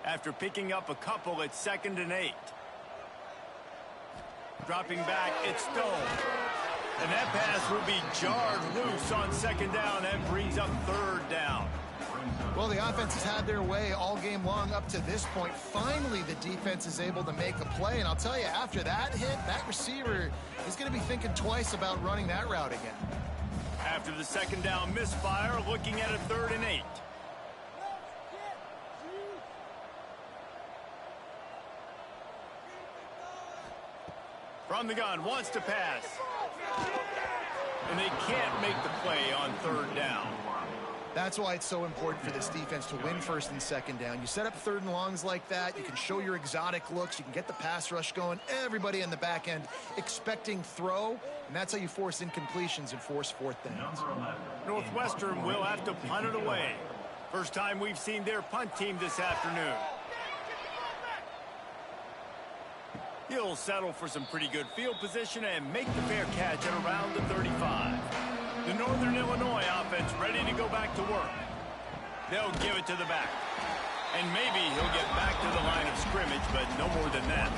After picking up a couple, it's 2nd and 8. Dropping back, it's Stone. And that pass will be jarred loose on 2nd down. That brings up 3rd down. Well, the offense has had their way all game long up to this point. Finally, the defense is able to make a play. And I'll tell you, after that hit, that receiver is going to be thinking twice about running that route again. After the 2nd down misfire, looking at a 3rd and 8. From the gun, wants to pass. And they can't make the play on 3rd down. That's why it's so important for this defense to win 1st and 2nd down. You set up 3rd and longs like that. You can show your exotic looks. You can get the pass rush going. Everybody in the back end expecting throw. And that's how you force incompletions and force 4th downs. Northwestern will have to punt it away. First time we've seen their punt team this afternoon. He'll settle for some pretty good field position and make the fair catch at around the 35. The Northern Illinois offense ready to go back to work. They'll give it to the back. And maybe he'll get back to the line of scrimmage, but no more than that.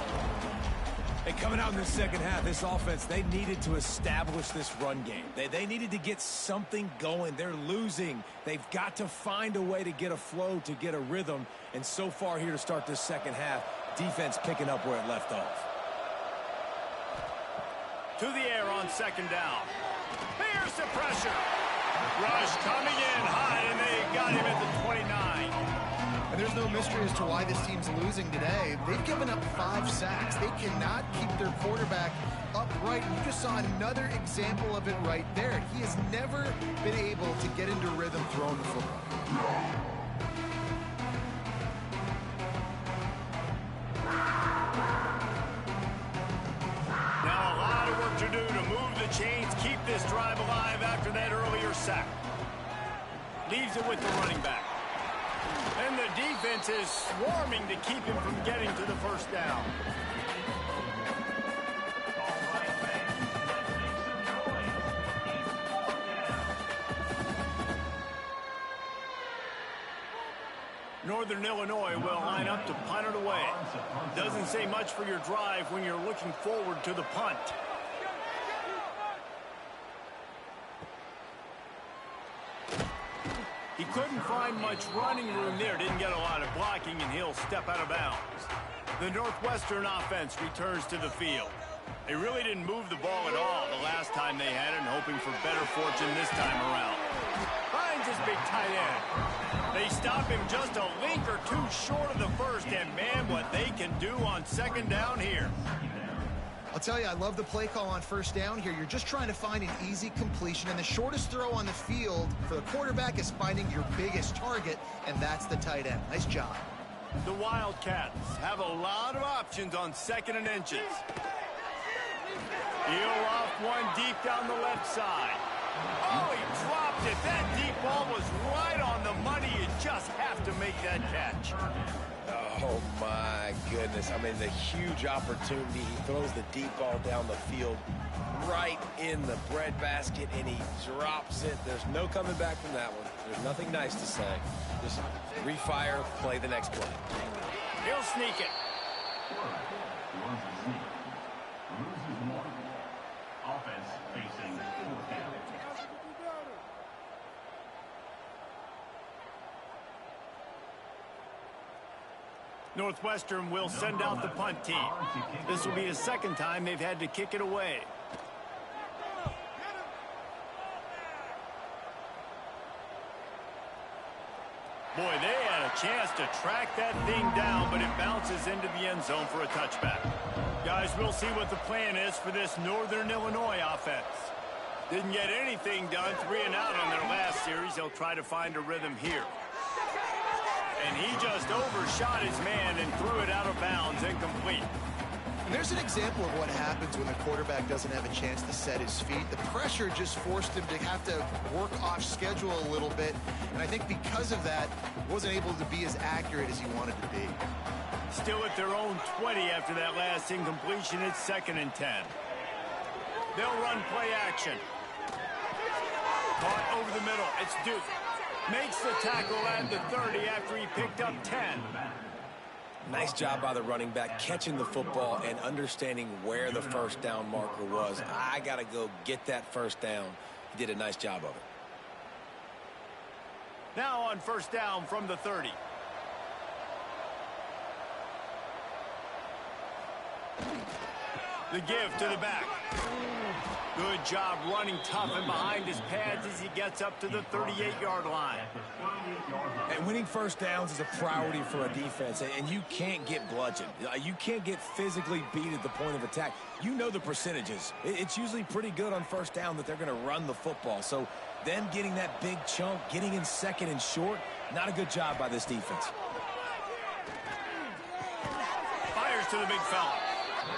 And coming out in the second half, this offense, they needed to establish this run game. They needed to get something going. They're losing. They've got to find a way to get a flow, to get a rhythm. And so far here to start this second half, defense picking up where it left off. To the air on 2nd down. Here's the pressure. Rush coming in high, and they got him at the 29. And there's no mystery as to why this team's losing today. They've given up 5 sacks. They cannot keep their quarterback upright. You just saw another example of it right there. He has never been able to get into rhythm throwing the football. Now a lot of work to do to move the chains, keep this drive alive after that earlier sack. Leaves it with the running back. And the defense is swarming to keep him from getting to the 1st down. Northern Illinois will line up to punt it away. Doesn't say much for your drive when you're looking forward to the punt. He couldn't find much running room there. Didn't get a lot of blocking, and he'll step out of bounds. The Northwestern offense returns to the field. They really didn't move the ball at all the last time they had it, and hoping for better fortune this time around. Finds his big tight end. They stop him just a link or two short of the 1st, and man, what they can do on 2nd down here. I'll tell you, I love the play call on 1st down here. You're just trying to find an easy completion, and the shortest throw on the field for the quarterback is finding your biggest target, and that's the tight end. Nice job. The Wildcats have a lot of options on 2nd and inches. Heel off one deep down the left side. Oh, he dropped it. That deep ball was right on the money. You just have to make that catch. Oh, my goodness. I mean, the huge opportunity. He throws the deep ball down the field right in the breadbasket, and he drops it. There's no coming back from that one. There's nothing nice to say. Just refire, play the next play. He'll sneak it. Offense facing 4th down. Northwestern will send out the punt team. This will be the 2nd time they've had to kick it away. Boy, they had a chance to track that thing down, but it bounces into the end zone for a touchback. Guys, we'll see what the plan is for this Northern Illinois offense. Didn't get anything done, 3 and out on their last series. plays, they'll try to find a rhythm here. And he just overshot his man and threw it out of bounds, incomplete. And there's an example of what happens when the quarterback doesn't have a chance to set his feet. The pressure just forced him to have to work off schedule a little bit. And I think because of that, wasn't able to be as accurate as he wanted to be. Still at their own 20 after that last incompletion. It's 2nd and 10. They'll run play action. Caught over the middle. It's Duke. Makes the tackle at the 30 after he picked up 10. Nice job by the running back, catching the football and understanding where the first down marker was. I got to go get that first down. He did a nice job of it. Now on first down from the 30. The give to the back. Good job running tough and behind his pads as he gets up to the 38-yard line. And winning first downs is a priority for a defense, and you can't get bludgeoned. You can't get physically beat at the point of attack. You know the percentages. It's usually pretty good on first down that they're going to run the football. So them getting that big chunk, getting in 2nd and short, not a good job by this defense. Fires to the big fella.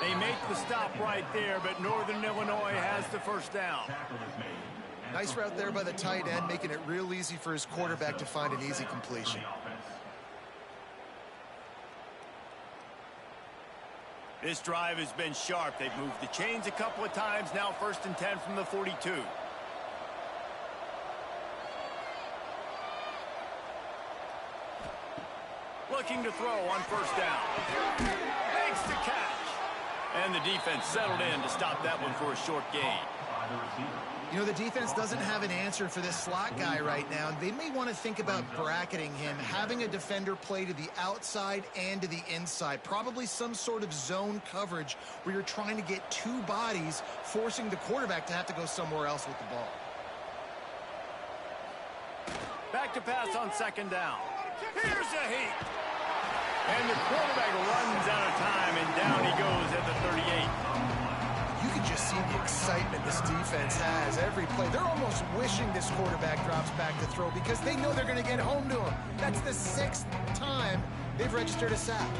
They make the stop right there, but Northern Illinois has the first down. Nice route there by the tight end, making it real easy for his quarterback to find an easy completion. This drive has been sharp. They've moved the chains a couple of times. Now 1st and 10 from the 42. Looking to throw on first down. Makes the catch. And the defense settled in to stop that one for a short gain. You know, the defense doesn't have an answer for this slot guy right now. They may want to think about bracketing him, having a defender play to the outside and to the inside. Probably some sort of zone coverage where you're trying to get two bodies, forcing the quarterback to have to go somewhere else with the ball. Back to pass on 2nd down. Here's a heat. And the quarterback runs out of time, and down he goes at the 38. You can just see the excitement this defense has every play. They're almost wishing this quarterback drops back to throw because they know they're going to get home to him. That's the 6th time they've registered a sack.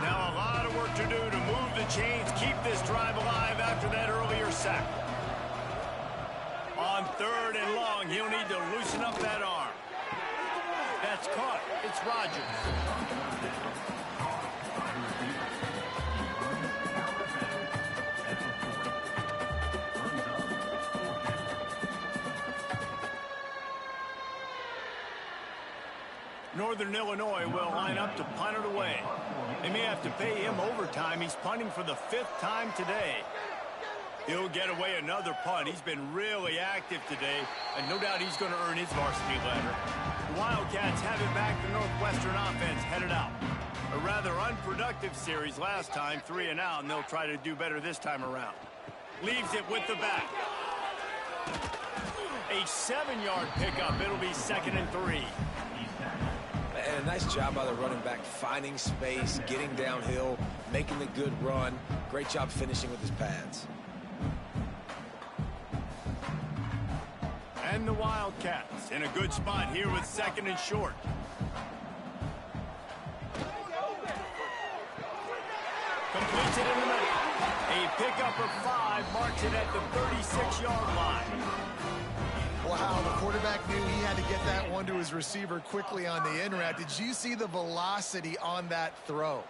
Now a lot of work to do to move the chains, keep this drive alive after that earlier sack. On 3rd and long, he'll need to loosen up that arm. That's caught. It's Rogers. Northern Illinois will line up to punt it away. They may have to pay him overtime. He's punting for the 5th time today. He'll get away another punt. He's been really active today, and no doubt he's going to earn his varsity letter. The Wildcats have it back. The Northwestern offense headed out. A rather unproductive series last time, 3 and out, and they'll try to do better this time around. Leaves it with the back. A 7-yard pickup. It'll be 2nd and 3. And a nice job by the running back, finding space, getting downhill, making the good run. Great job finishing with his pads. And the Wildcats in a good spot here with 2nd and short. Completes it in the middle. A pickup of 5 marks it at the 36-yard line. Wow, the quarterback knew he had to get that one to his receiver quickly on the in route. Did you see the velocity on that throw?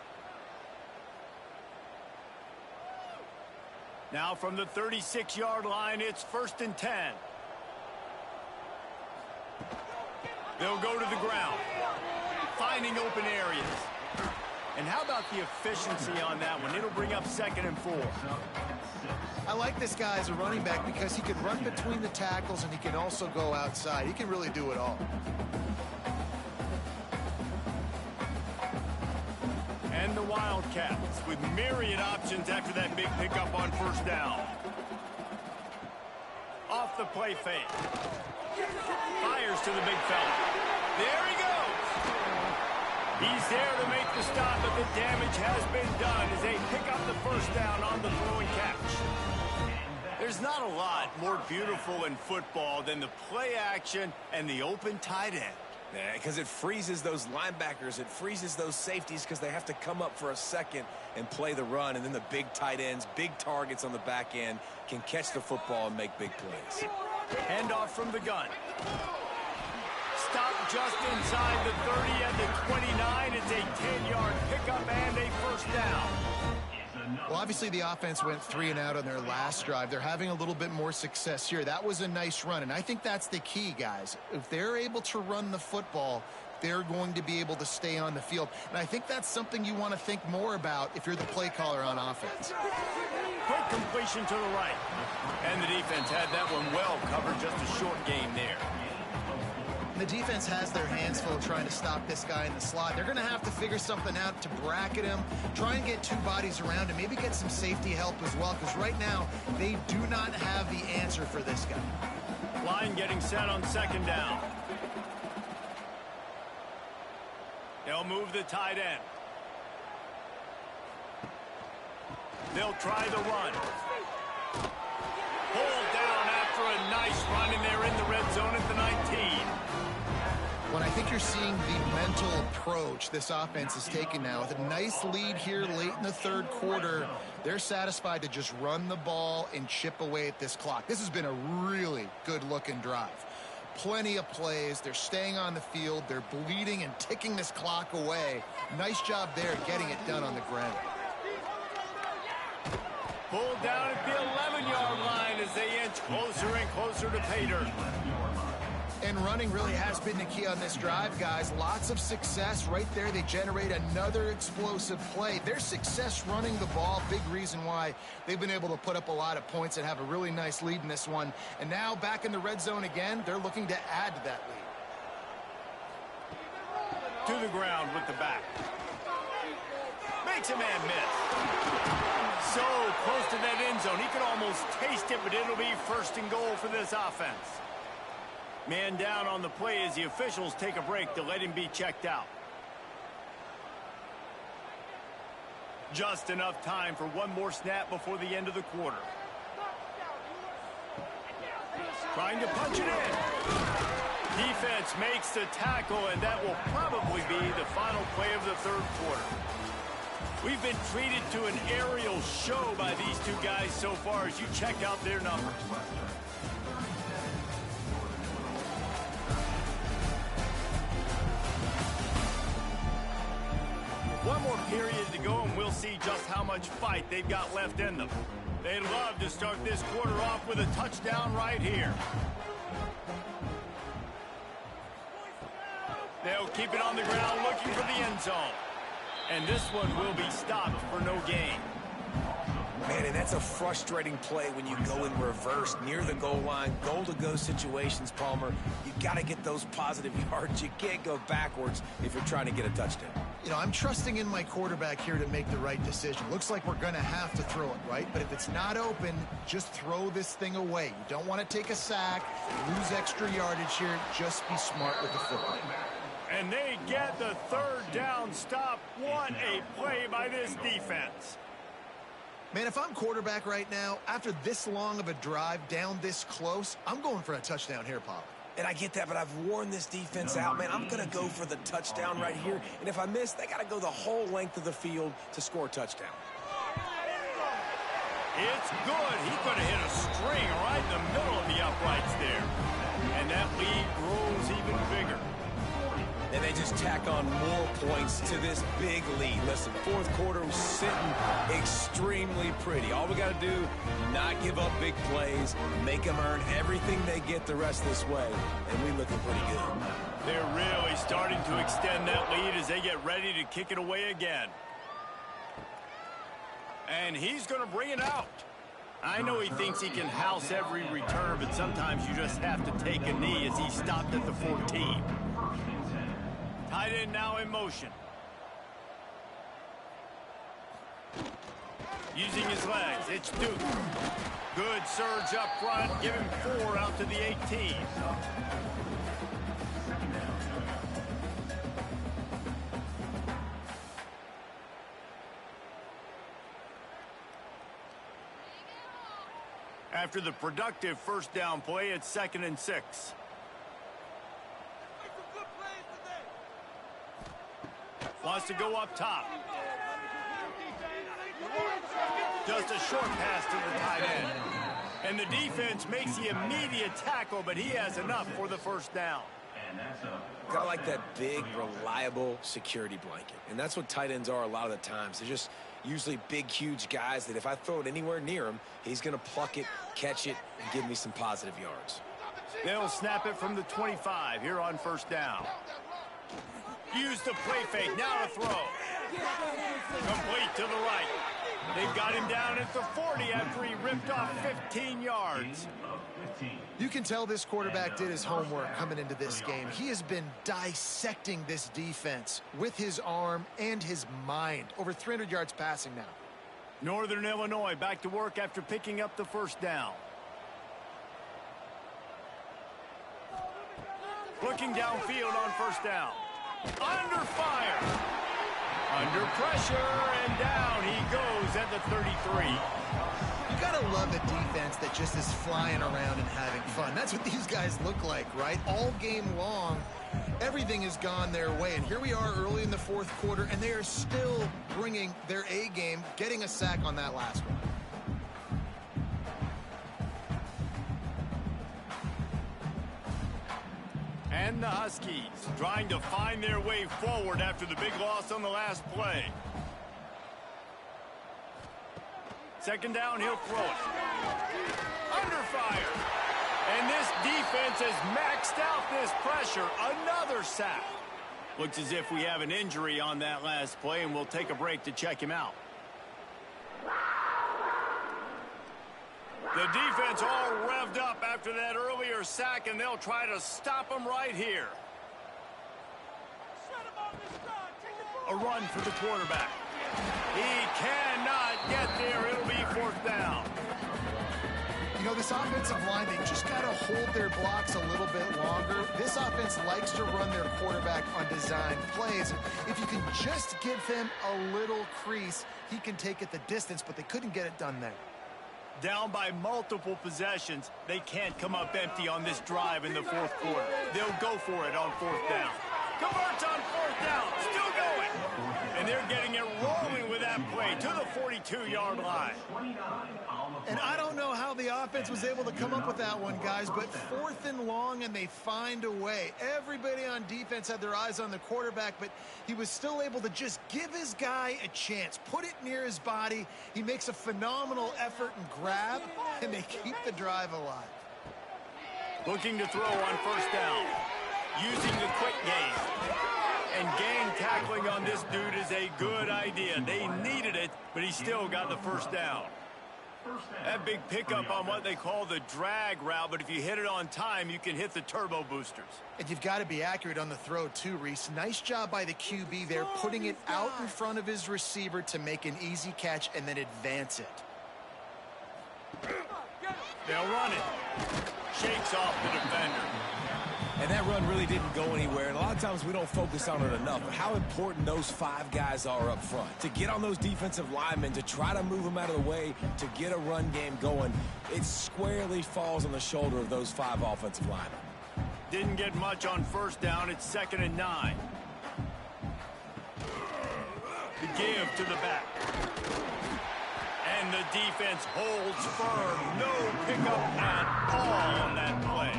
Now from the 36-yard line, it's 1st and 10. They'll go to the ground, finding open areas. And how about the efficiency on that one? It'll bring up 2nd and 4. I like this guy as a running back because he can run between the tackles and he can also go outside. He can really do it all. And the Wildcats with myriad options after that big pickup on first down. Off the play fake. Fires to the big fella. There he goes. He's there to make the stop, but the damage has been done as they pick up the first down on the throw and catch. There's not a lot more beautiful in football than the play action and the open tight end. Because it freezes those linebackers. It freezes those safeties because they have to come up for a second and play the run. And then the big tight ends, big targets on the back end can catch the football and make big plays. Handoff from the gun. Stop just inside the 30 at the 29. It's a 10-yard pickup and a first down. Well, obviously the offense went 3 and out on their last drive. They're having a little bit more success here. That was a nice run, and I think that's the key, guys. If they're able to run the football, they're going to be able to stay on the field. And I think that's something you want to think more about if you're the play caller on offense. Quick completion to the right. And the defense had that one well covered, just a short game there. The defense has their hands full trying to stop this guy in the slot. They're going to have to figure something out to bracket him, try and get 2 bodies around him, maybe get some safety help as well, because right now they do not have the answer for this guy. Line getting set on second down. They'll move the tight end. They'll try the run. Pulled down after a nice run, and they're in the red zone at the 19. When I think you're seeing the mental approach this offense is taking now, with a nice lead here late in the third quarter, they're satisfied to just run the ball and chip away at this clock. This has been a really good-looking drive. Plenty of plays. They're staying on the field. They're bleeding and ticking this clock away. Nice job there getting it done on the ground. Pulled down at the 11-yard line as they inch closer and closer to pay dirt. And running really has been the key on this drive, guys. Lots of success right there. They generate another explosive play. Their success running the ball, big reason why they've been able to put up a lot of points and have a really nice lead in this one. And now back in the red zone again, they're looking to add to that lead. To the ground with the back. Makes a man miss. So close to that end zone. He could almost taste it, but it'll be first and goal for this offense. Man down on the play as the officials take a break to let him be checked out. Just enough time for one more snap before the end of the quarter. Trying to punch it in. Defense makes the tackle, and that will probably be the final play of the third quarter. We've been treated to an aerial show by these 2 guys so far as you check out their numbers. One more period to go, and we'll see just how much fight they've got left in them. They'd love to start this quarter off with a touchdown right here. They'll keep it on the ground looking for the end zone. And this one will be stopped for no gain. Man, and that's a frustrating play when you go in reverse near the goal line, goal-to-go situations, Palmer. You got to get those positive yards. You can't go backwards if you're trying to get a touchdown. You know, I'm trusting in my quarterback here to make the right decision. Looks like we're going to have to throw it, right? But if it's not open, just throw this thing away. You don't want to take a sack, lose extra yardage here. Just be smart with the football. And they get the third down stop. What a play by this defense. Man, if I'm quarterback right now, after this long of a drive down this close, I'm going for a touchdown here, Paul. And I get that, but I've worn this defense out, man. I'm going to go for the touchdown right here. And if I miss, they got to go the whole length of the field to score a touchdown. It's good. He could have hit a string right in the middle of the uprights there. And that lead grows even bigger. And they just tack on more points to this big lead. Listen, fourth quarter was sitting extremely pretty. All we got to do, not give up big plays, make them earn everything they get the rest of this way, and we looking pretty good. They're really starting to extend that lead as they get ready to kick it away again. And he's going to bring it out. I know he thinks he can house every return, but sometimes you just have to take a knee as he stopped at the 14. Tight end now in motion. Using his legs, it's Duke. Good surge up front, give him 4 out to the 18. After the productive first down play, it's 2nd and 6. Wants to go up top. Just a short pass to the tight end. And the defense makes the immediate tackle, but he has enough for the first down. Kind of like that big, reliable security blanket. And that's what tight ends are a lot of the times. They're just usually big, huge guys that if I throw it anywhere near him, he's going to pluck it, catch it, and give me some positive yards. They'll snap it from the 25 here on first down. Use the play fake, now to throw. Complete to the right. They've got him down at the 40 after he ripped off 15 yards. You can tell this quarterback did his homework coming into this game. He has been dissecting this defense with his arm and his mind. Over 300 yards passing now. Northern Illinois back to work after picking up the first down. Looking downfield on first down. Under fire. Under pressure, and down he goes at the 33. You gotta love a defense that just is flying around and having fun. That's what these guys look like, right? All game long, everything has gone their way. And here we are early in the fourth quarter, and they are still bringing their A game, getting a sack on that last one. And the Huskies trying to find their way forward after the big loss on the last play. Second down, he'll throw it. Under fire. And this defense has maxed out this pressure. Another sack. Looks as if we have an injury on that last play, and we'll take a break to check him out. The defense all revved up after that earlier sack, and they'll try to stop him right here. A run for the quarterback. He cannot get there. It'll be fourth down. You know, this offensive line, they just got to hold their blocks a little bit longer. This offense likes to run their quarterback on design plays. If you can just give him a little crease, he can take it the distance, but they couldn't get it done there. Down by multiple possessions, they can't come up empty on this drive in the fourth quarter. They'll go for it on fourth down. Converts on fourth down, still going. And they're getting it rolling with that play to the 42-yard line. And I don't know how the offense was able to come up with that one, guys, but fourth and long, and they find a way. Everybody on defense had their eyes on the quarterback, but he was still able to just give his guy a chance, put it near his body. He makes a phenomenal effort and grab, and they keep the drive alive. Looking to throw on first down. Using the quick game. And gang tackling on this dude is a good idea. They needed it, but he still got the first down. That big pickup on what they call the drag route, but if you hit it on time, you can hit the turbo boosters. And you've got to be accurate on the throw too, Reese. Nice job by the QB there, putting it out in front of his receiver to make an easy catch and then advance it. They'll run it. Shakes off the defender. And that run really didn't go anywhere, and a lot of times we don't focus on it enough. But how important those five guys are up front. To get on those defensive linemen, to try to move them out of the way, to get a run game going, it squarely falls on the shoulder of those five offensive linemen. Didn't get much on first down. It's 2nd and 9. The give to the back. And the defense holds firm. No pickup at all on that play.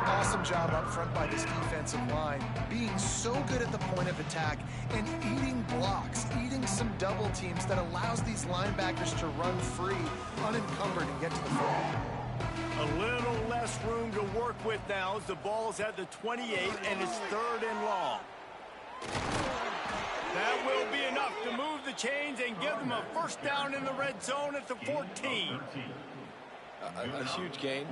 Awesome job up front by this defensive line, being so good at the point of attack and eating blocks, eating some double teams that allows these linebackers to run free, unencumbered, and get to the football. A little less room to work with now as the ball's at the 28 and it's 3rd and long. That will be enough to move the chains and give them a first down in the red zone at the 14. A huge gain.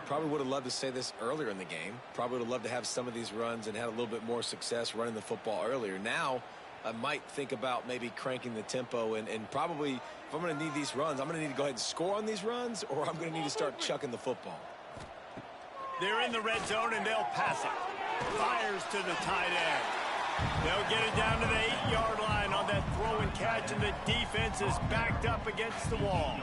Probably would have loved to say this earlier in the game. Probably would have loved to have some of these runs and had a little bit more success running the football earlier. Now, I might think about maybe cranking the tempo and probably, if I'm going to need these runs, I'm going to need to go ahead and score on these runs, or I'm going to need to start chucking the football. They're in the red zone and they'll pass it. Fires to the tight end. They'll get it down to the 8-yard line on that throw and catch, and the defense is backed up against the wall.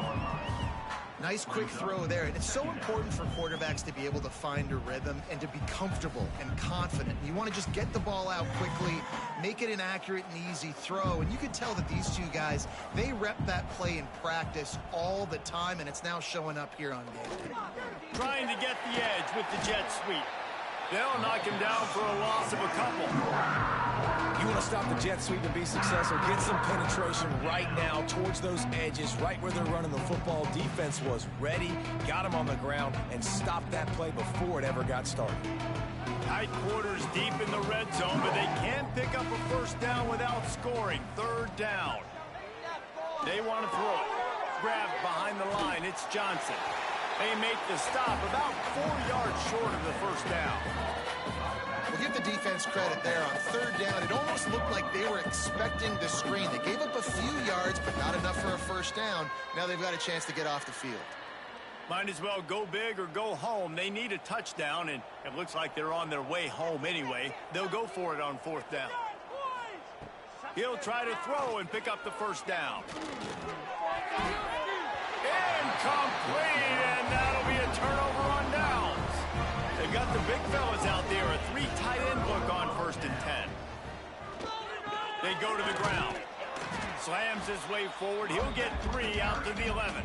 Nice quick throw there. And it's so important for quarterbacks to be able to find a rhythm and to be comfortable and confident. You want to just get the ball out quickly, make it an accurate and easy throw. And you can tell that these two guys, they rep that play in practice all the time, and it's now showing up here on game day. Trying to get the edge with the jet sweep. They'll knock him down for a loss of a couple. You want to stop the jet sweep and be successful, get some penetration right now towards those edges, right where they're running the football. Defense was ready, got him on the ground, and stopped that play before it ever got started. Tight quarters deep in the red zone, but they can't pick up a first down without scoring. Third down. They want to throw it. Grabbed behind the line. It's Johnson. They make the stop about 4 yards short of the first down. We'll give the defense credit there on third down. It almost looked like they were expecting the screen. They gave up a few yards, but not enough for a first down. Now they've got a chance to get off the field. Might as well go big or go home. They need a touchdown, and it looks like they're on their way home anyway. They'll go for it on fourth down. He'll try to throw and pick up the first down. Incomplete, and that'll be a turnover on downs. They've got the big fellas out there, a 3 tight end look on 1st and 10. They go to the ground. Slams his way forward. He'll get 3 out to the 11.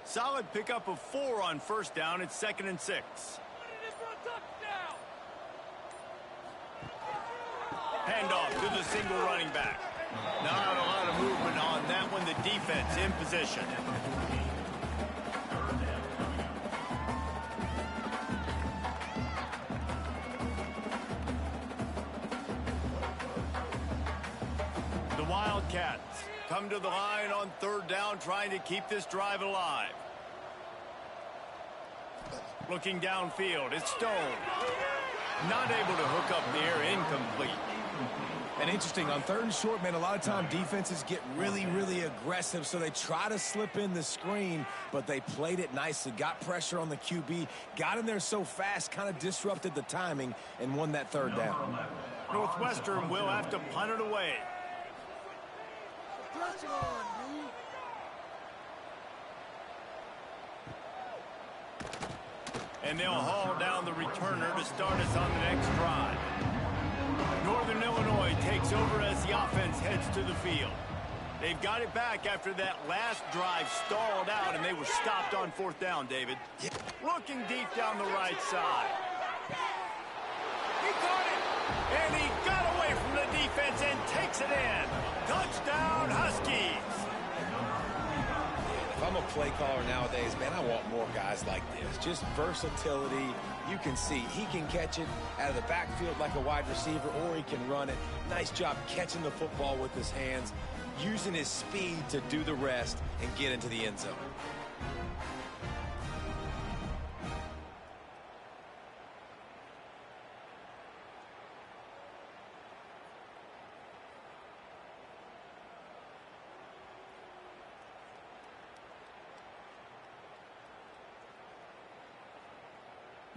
Solid pickup of 4 on first down. It's 2nd and 6. Handoff to the single running back. Not a lot of movement on that one. The defense in position. The Wildcats come to the line on third down, trying to keep this drive alive. Looking downfield, it's Stone. Not able to hook up there, incomplete. And interesting, on 3rd and short, man, a lot of time defenses get really, really aggressive, so they try to slip in the screen, but they played it nicely, got pressure on the QB, got in there so fast, kind of disrupted the timing, and won that 3rd down. Northwestern will have to punt it away. And they'll haul down the returner to start us on the next drive. Northern Illinois takes over as the offense heads to the field. They've got it back after that last drive stalled out, and they were stopped on 4th down, David. Looking deep down the right side. He caught it, and he got away from the defense and takes it in. Touchdown, Huskies. If I'm a play caller nowadays, man, I want more guys like this. Just versatility. You can see he can catch it out of the backfield like a wide receiver, or he can run it. Nice job catching the football with his hands, using his speed to do the rest and get into the end zone.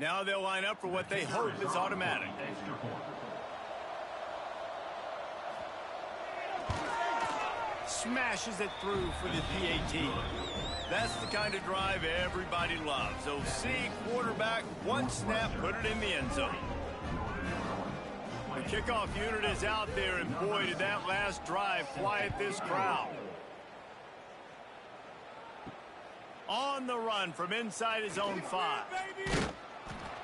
Now they'll line up for what they hope is automatic. Smashes it through for the PAT. That's the kind of drive everybody loves. OC, quarterback, one snap, put it in the end zone. The kickoff unit is out there, and boy, did that last drive quiet this crowd. On the run from inside his own 5.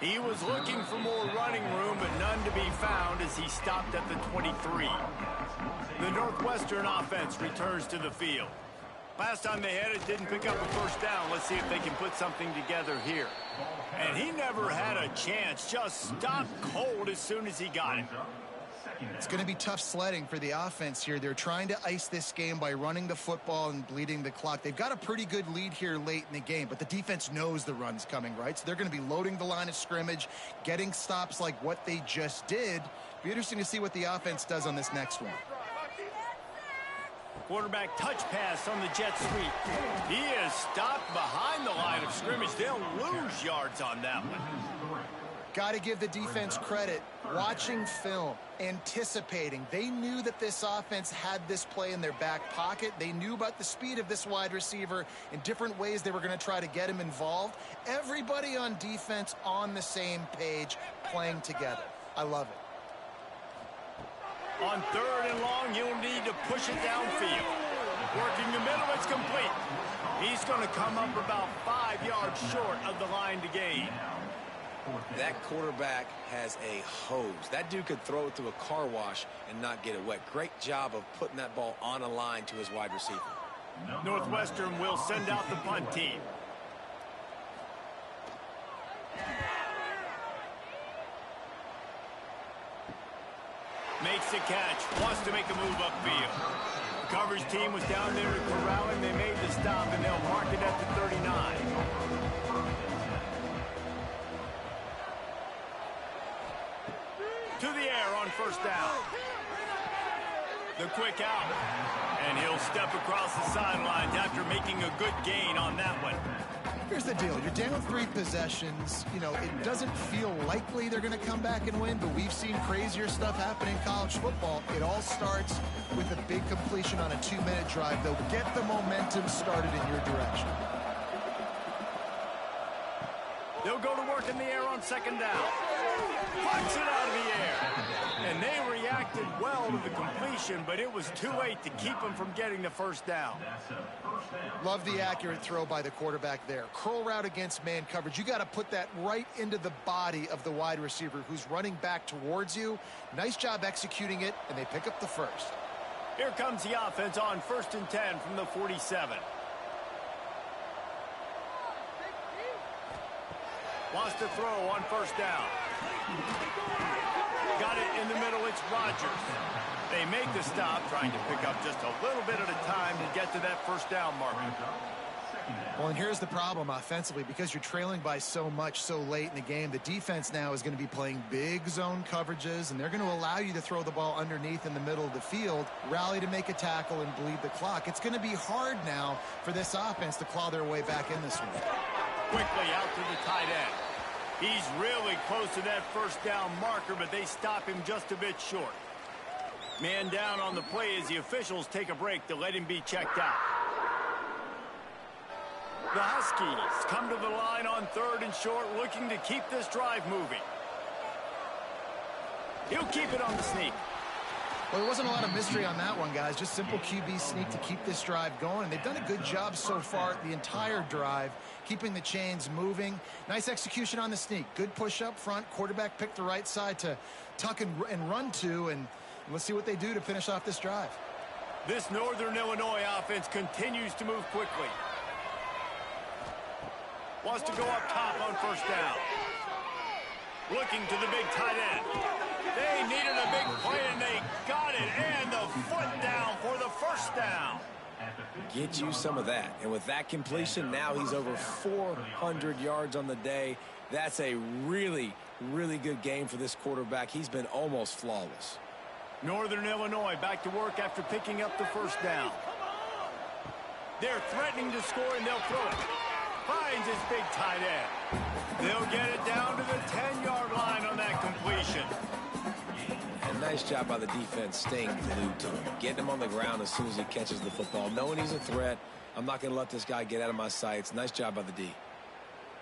He was looking for more running room, but none to be found as he stopped at the 23. The Northwestern offense returns to the field. Last time they had it, didn't pick up a first down. Let's see if they can put something together here. And he never had a chance, just stopped cold as soon as he got it. It's going to be tough sledding for the offense here. They're trying to ice this game by running the football and bleeding the clock. They've got a pretty good lead here late in the game, but the defense knows the run's coming, right? So they're going to be loading the line of scrimmage, getting stops like what they just did. Be interesting to see what the offense does on this next one. Quarterback touch pass on the jet sweep. He is stopped behind the line of scrimmage. They'll lose yards on that one. Got to give the defense credit. Watching film, anticipating. They knew that this offense had this play in their back pocket. They knew about the speed of this wide receiver in different ways they were going to try to get him involved. Everybody on defense on the same page, playing together. I love it. On 3rd and long, you'll need to push it downfield. Working the middle, it's complete. He's going to come up about 5 yards short of the line to gain. That quarterback has a hose. That dude could throw it through a car wash and not get it wet. Great job of putting that ball on a line to his wide receiver. Northwestern will send out the punt team. Makes the catch, wants to make a move upfield. The coverage team was down there to corral him. They made the stop, and they'll mark it at the 39. To the air on 1st down. The quick out. And he'll step across the sidelines after making a good gain on that one. Here's the deal. You're down 3 possessions. You know, it doesn't feel likely they're going to come back and win, but we've seen crazier stuff happen in college football. It all starts with a big completion on a 2-minute drive, though. Get the momentum started in your direction. They'll go to work in the air on 2nd down. Puts it out of the air. And they reacted well to the completion, but it was too late to keep them from getting the 1st down. Love the accurate throw by the quarterback there. Curl route against man coverage. You got to put that right into the body of the wide receiver who's running back towards you. Nice job executing it, and they pick up the 1st. Here comes the offense on 1st and 10 from the 47. Wants to throw on 1st down. Got it in the middle. It's Rodgers. They make the stop, trying to pick up just a little bit at a time to get to that 1st down marker. Well, and here's the problem offensively. Because you're trailing by so much so late in the game, the defense now is going to be playing big zone coverages, and they're going to allow you to throw the ball underneath in the middle of the field, rally to make a tackle, and bleed the clock. It's going to be hard now for this offense to claw their way back in this one. Quickly out to the tight end. He's really close to that 1st down marker, but they stop him just a bit short. Man down on the play as the officials take a break to let him be checked out. The Huskies come to the line on 3rd and short, looking to keep this drive moving. He'll keep it on the sneak. Well, there wasn't a lot of mystery on that one, guys. Just simple QB sneak to keep this drive going. And they've done a good job so far the entire drive, keeping the chains moving. Nice execution on the sneak. Good push up front. Quarterback picked the right side to tuck and run to. And let's see what they do to finish off this drive. This Northern Illinois offense continues to move quickly. Wants to go up top on 1st down. Looking to the big tight end. They needed a big play, and they got it. And the foot down for the 1st down. Get you some of that. And with that completion, now he's over 400 yards on the day. That's a really, really good game for this quarterback. He's been almost flawless. Northern Illinois back to work after picking up the 1st down. They're threatening to score, and they'll throw it. Finds his big tight end. They'll get it down to the 10-yard line on that completion. And nice job by the defense staying glued to him. Getting him on the ground as soon as he catches the football. Knowing he's a threat, I'm not going to let this guy get out of my sights. Nice job by the D.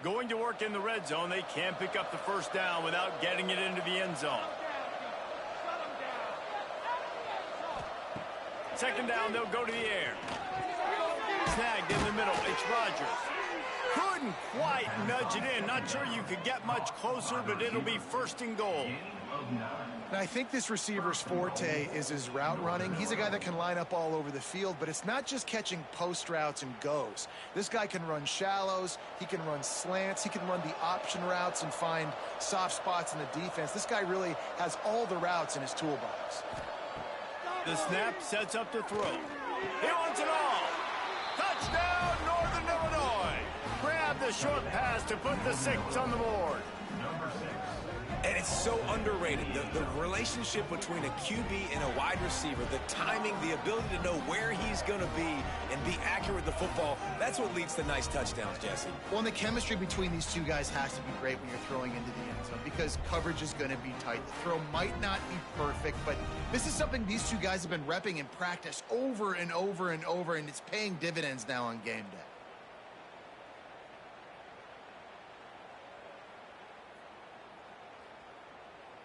Going to work in the red zone. They can't pick up the 1st down without getting it into the end zone. 2nd down, they'll go to the air. Snagged in the middle. It's Rodgers. Couldn't quite nudge it in. Not sure you could get much closer, but it'll be 1st and goal. And I think this receiver's forte is his route running. He's a guy that can line up all over the field, but it's not just catching post routes and goes. This guy can run shallows. He can run slants. He can run the option routes and find soft spots in the defense. This guy really has all the routes in his toolbox. The snap sets up to throw. He wants it all. Touchdown, Northern Illinois. Grab the short pass to put the 6 on the board. And It's so underrated. The relationship between a QB and a wide receiver, the timing, the ability to know where he's going to be and be accurate with the football, that's what leads to nice touchdowns, Jesse. Well, and the chemistry between these two guys has to be great when you're throwing into the end zone because coverage is going to be tight. The throw might not be perfect, but this is something these two guys have been repping in practice over and over and over, and it's paying dividends now on game day.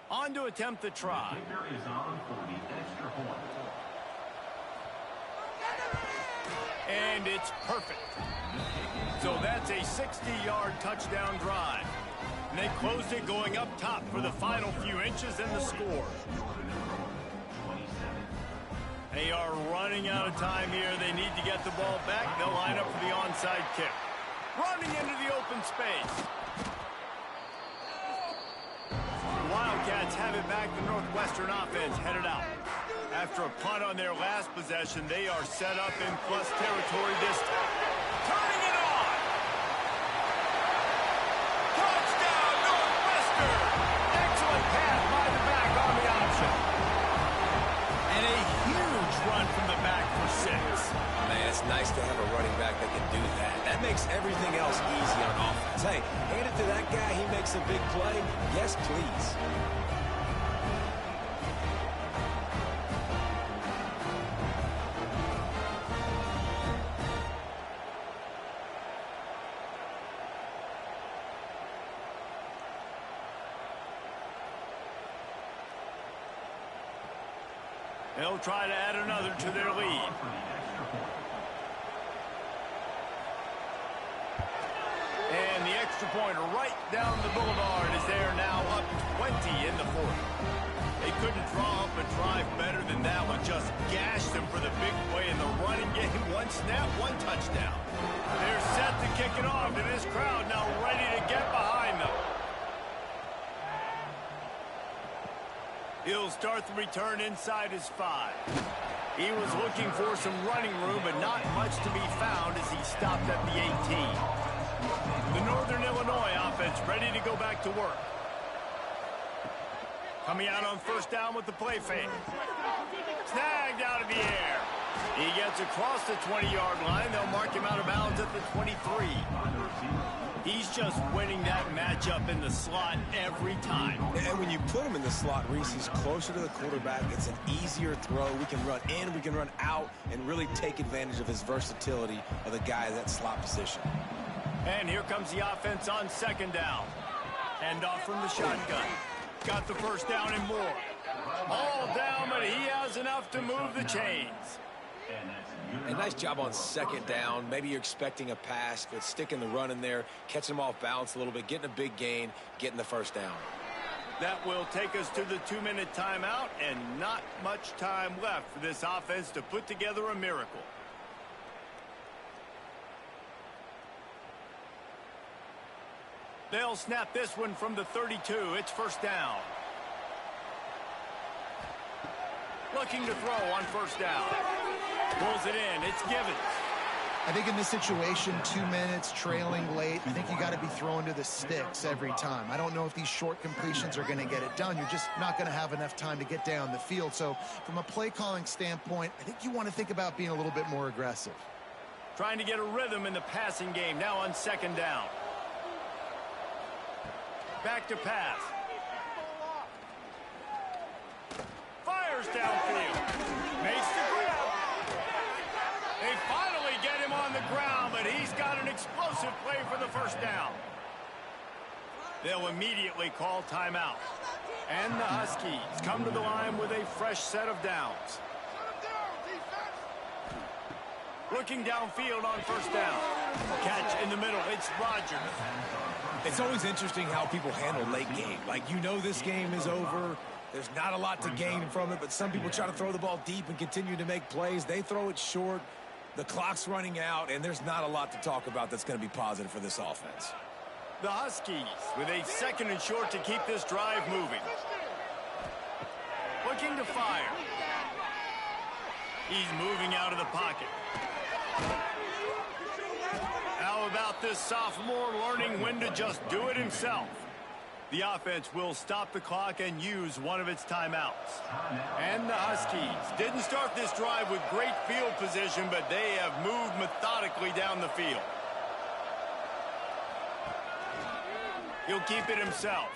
On to attempt the try. Kicker is on for the extra point. And it's perfect. So that's a 60-yard touchdown drive. And they closed it going up top for the final few inches and the score. They are running out of time here. They need to get the ball back. They'll line up for the onside kick. Running into the open space. Wildcats have it back. The Northwestern offense headed out. After a punt on their last possession, they are set up in plus territory this time. Turning it on! Touchdown, Northwestern! Excellent pass by the back on the option. And a huge run from the back for 6. Man, it's nice to have a running back that can do that. That makes everything else easy on offense. Hey, hand it to that guy. He makes a big play. Yes, please. They'll try to add another to their lead. And the extra pointer right down the boulevard is there now up 20 in the fourth. They couldn't draw up a drive better than that one. Just gashed them for the big play in the running game. One snap, one touchdown. They're set to kick it off, and this crowd now ready to get behind them. He'll start the return inside his 5. He was looking for some running room, but not much to be found as he stopped at the 18. The Northern Illinois offense ready to go back to work. Coming out on first down with the play fake. Snagged out of the air. He gets across the 20-yard line. They'll mark him out of bounds at the 23. He's just winning that matchup in the slot every time. And when you put him in the slot, Reese, he's closer to the quarterback. It's an easier throw. We can run in, we can run out, and really take advantage of his versatility of the guy in that slot position. And here comes the offense on second down. Hand off from the shotgun. Got the first down and more. All down, but he has enough to move the chains. A nice job on second down. Maybe you're expecting a pass, but sticking the run in there, catching him off balance a little bit, getting a big gain, getting the first down. That will take us to the 2-minute timeout, and not much time left for this offense to put together a miracle. They'll snap this one from the 32. It's first down. Looking to throw on first down. Pulls it in. It's Givens. I think in this situation, 2 minutes, trailing late, I think you got to be throwing to the sticks every time. I don't know if these short completions are going to get it done. You're just not going to have enough time to get down the field. So from a play calling standpoint, I think you want to think about being a little bit more aggressive. Trying to get a rhythm in the passing game. Now on second down. Back to pass. Fires downfield. Makes the grab. They finally get him on the ground, but he's got an explosive play for the first down. They'll immediately call timeout. And the Huskies come to the line with a fresh set of downs. Looking downfield on first down. Catch in the middle. It's Rogers. It's always interesting how people handle late game. Like, you know this game is over. There's not a lot to gain from it, but some people try to throw the ball deep and continue to make plays. They throw it short. The clock's running out, and there's not a lot to talk about that's going to be positive for this offense. The Huskies with a second and short to keep this drive moving. Looking to fire. He's moving out of the pocket. How about this sophomore learning when to just do it himself? The offense will stop the clock and use one of its timeouts. And the Huskies didn't start this drive with great field position, but they have moved methodically down the field. He'll keep it himself.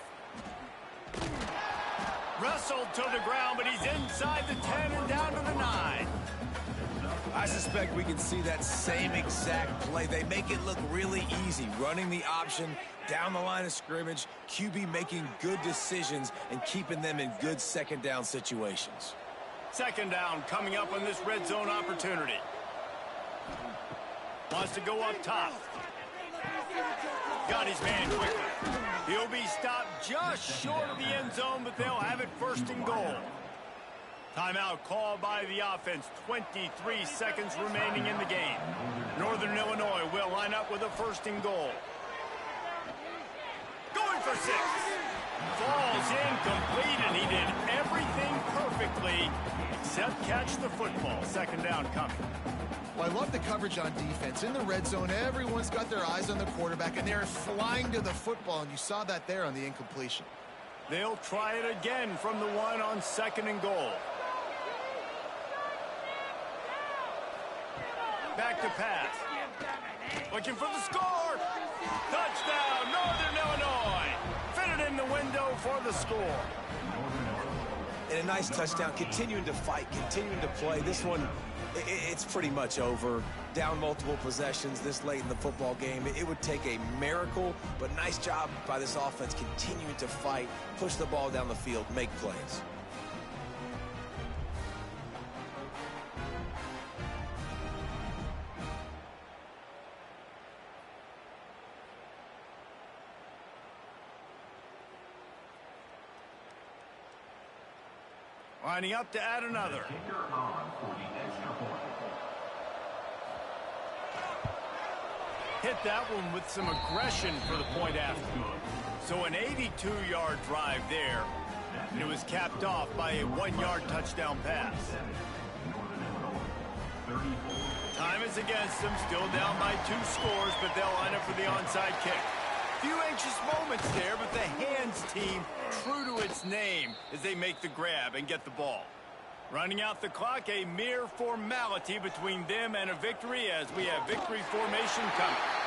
Wrestled to the ground, but he's inside the 10 and down to the 9. I suspect we can see that same exact play. They make it look really easy, running the option down the line of scrimmage, QB making good decisions and keeping them in good second down situations. Second down coming up on this red zone opportunity. Wants to go up top. Got his man quickly. He'll be stopped just short of the end zone, but they'll have it first and goal. Timeout called by the offense. 23 seconds remaining in the game. Northern Illinois will line up with a first and goal. Going for 6. Falls incomplete, and he did everything perfectly except catch the football. Second down coming. Well, I love the coverage on defense. In the red zone, everyone's got their eyes on the quarterback, and they're flying to the football, and you saw that there on the incompletion. They'll try it again from the 1 on second and goal. Back to pass. Looking for the score. Touchdown, Northern Illinois. Fitted in the window for the score. And a nice touchdown, continuing to fight, continuing to play. This one, it's pretty much over. Down multiple possessions this late in the football game. It would take a miracle, but nice job by this offense continuing to fight, push the ball down the field, make plays. Lining up to add another. Kicker on for the extra point. Hit that one with some aggression for the point after. So an 82-yard drive there, and it was capped off by a 1-yard touchdown pass. Time is against them, still down by 2 scores, but they'll line up for the onside kick. Few anxious moments there, but the hands team true to its name as they make the grab and get the ball. Running out the clock, a mere formality between them and a victory as we have victory formation coming.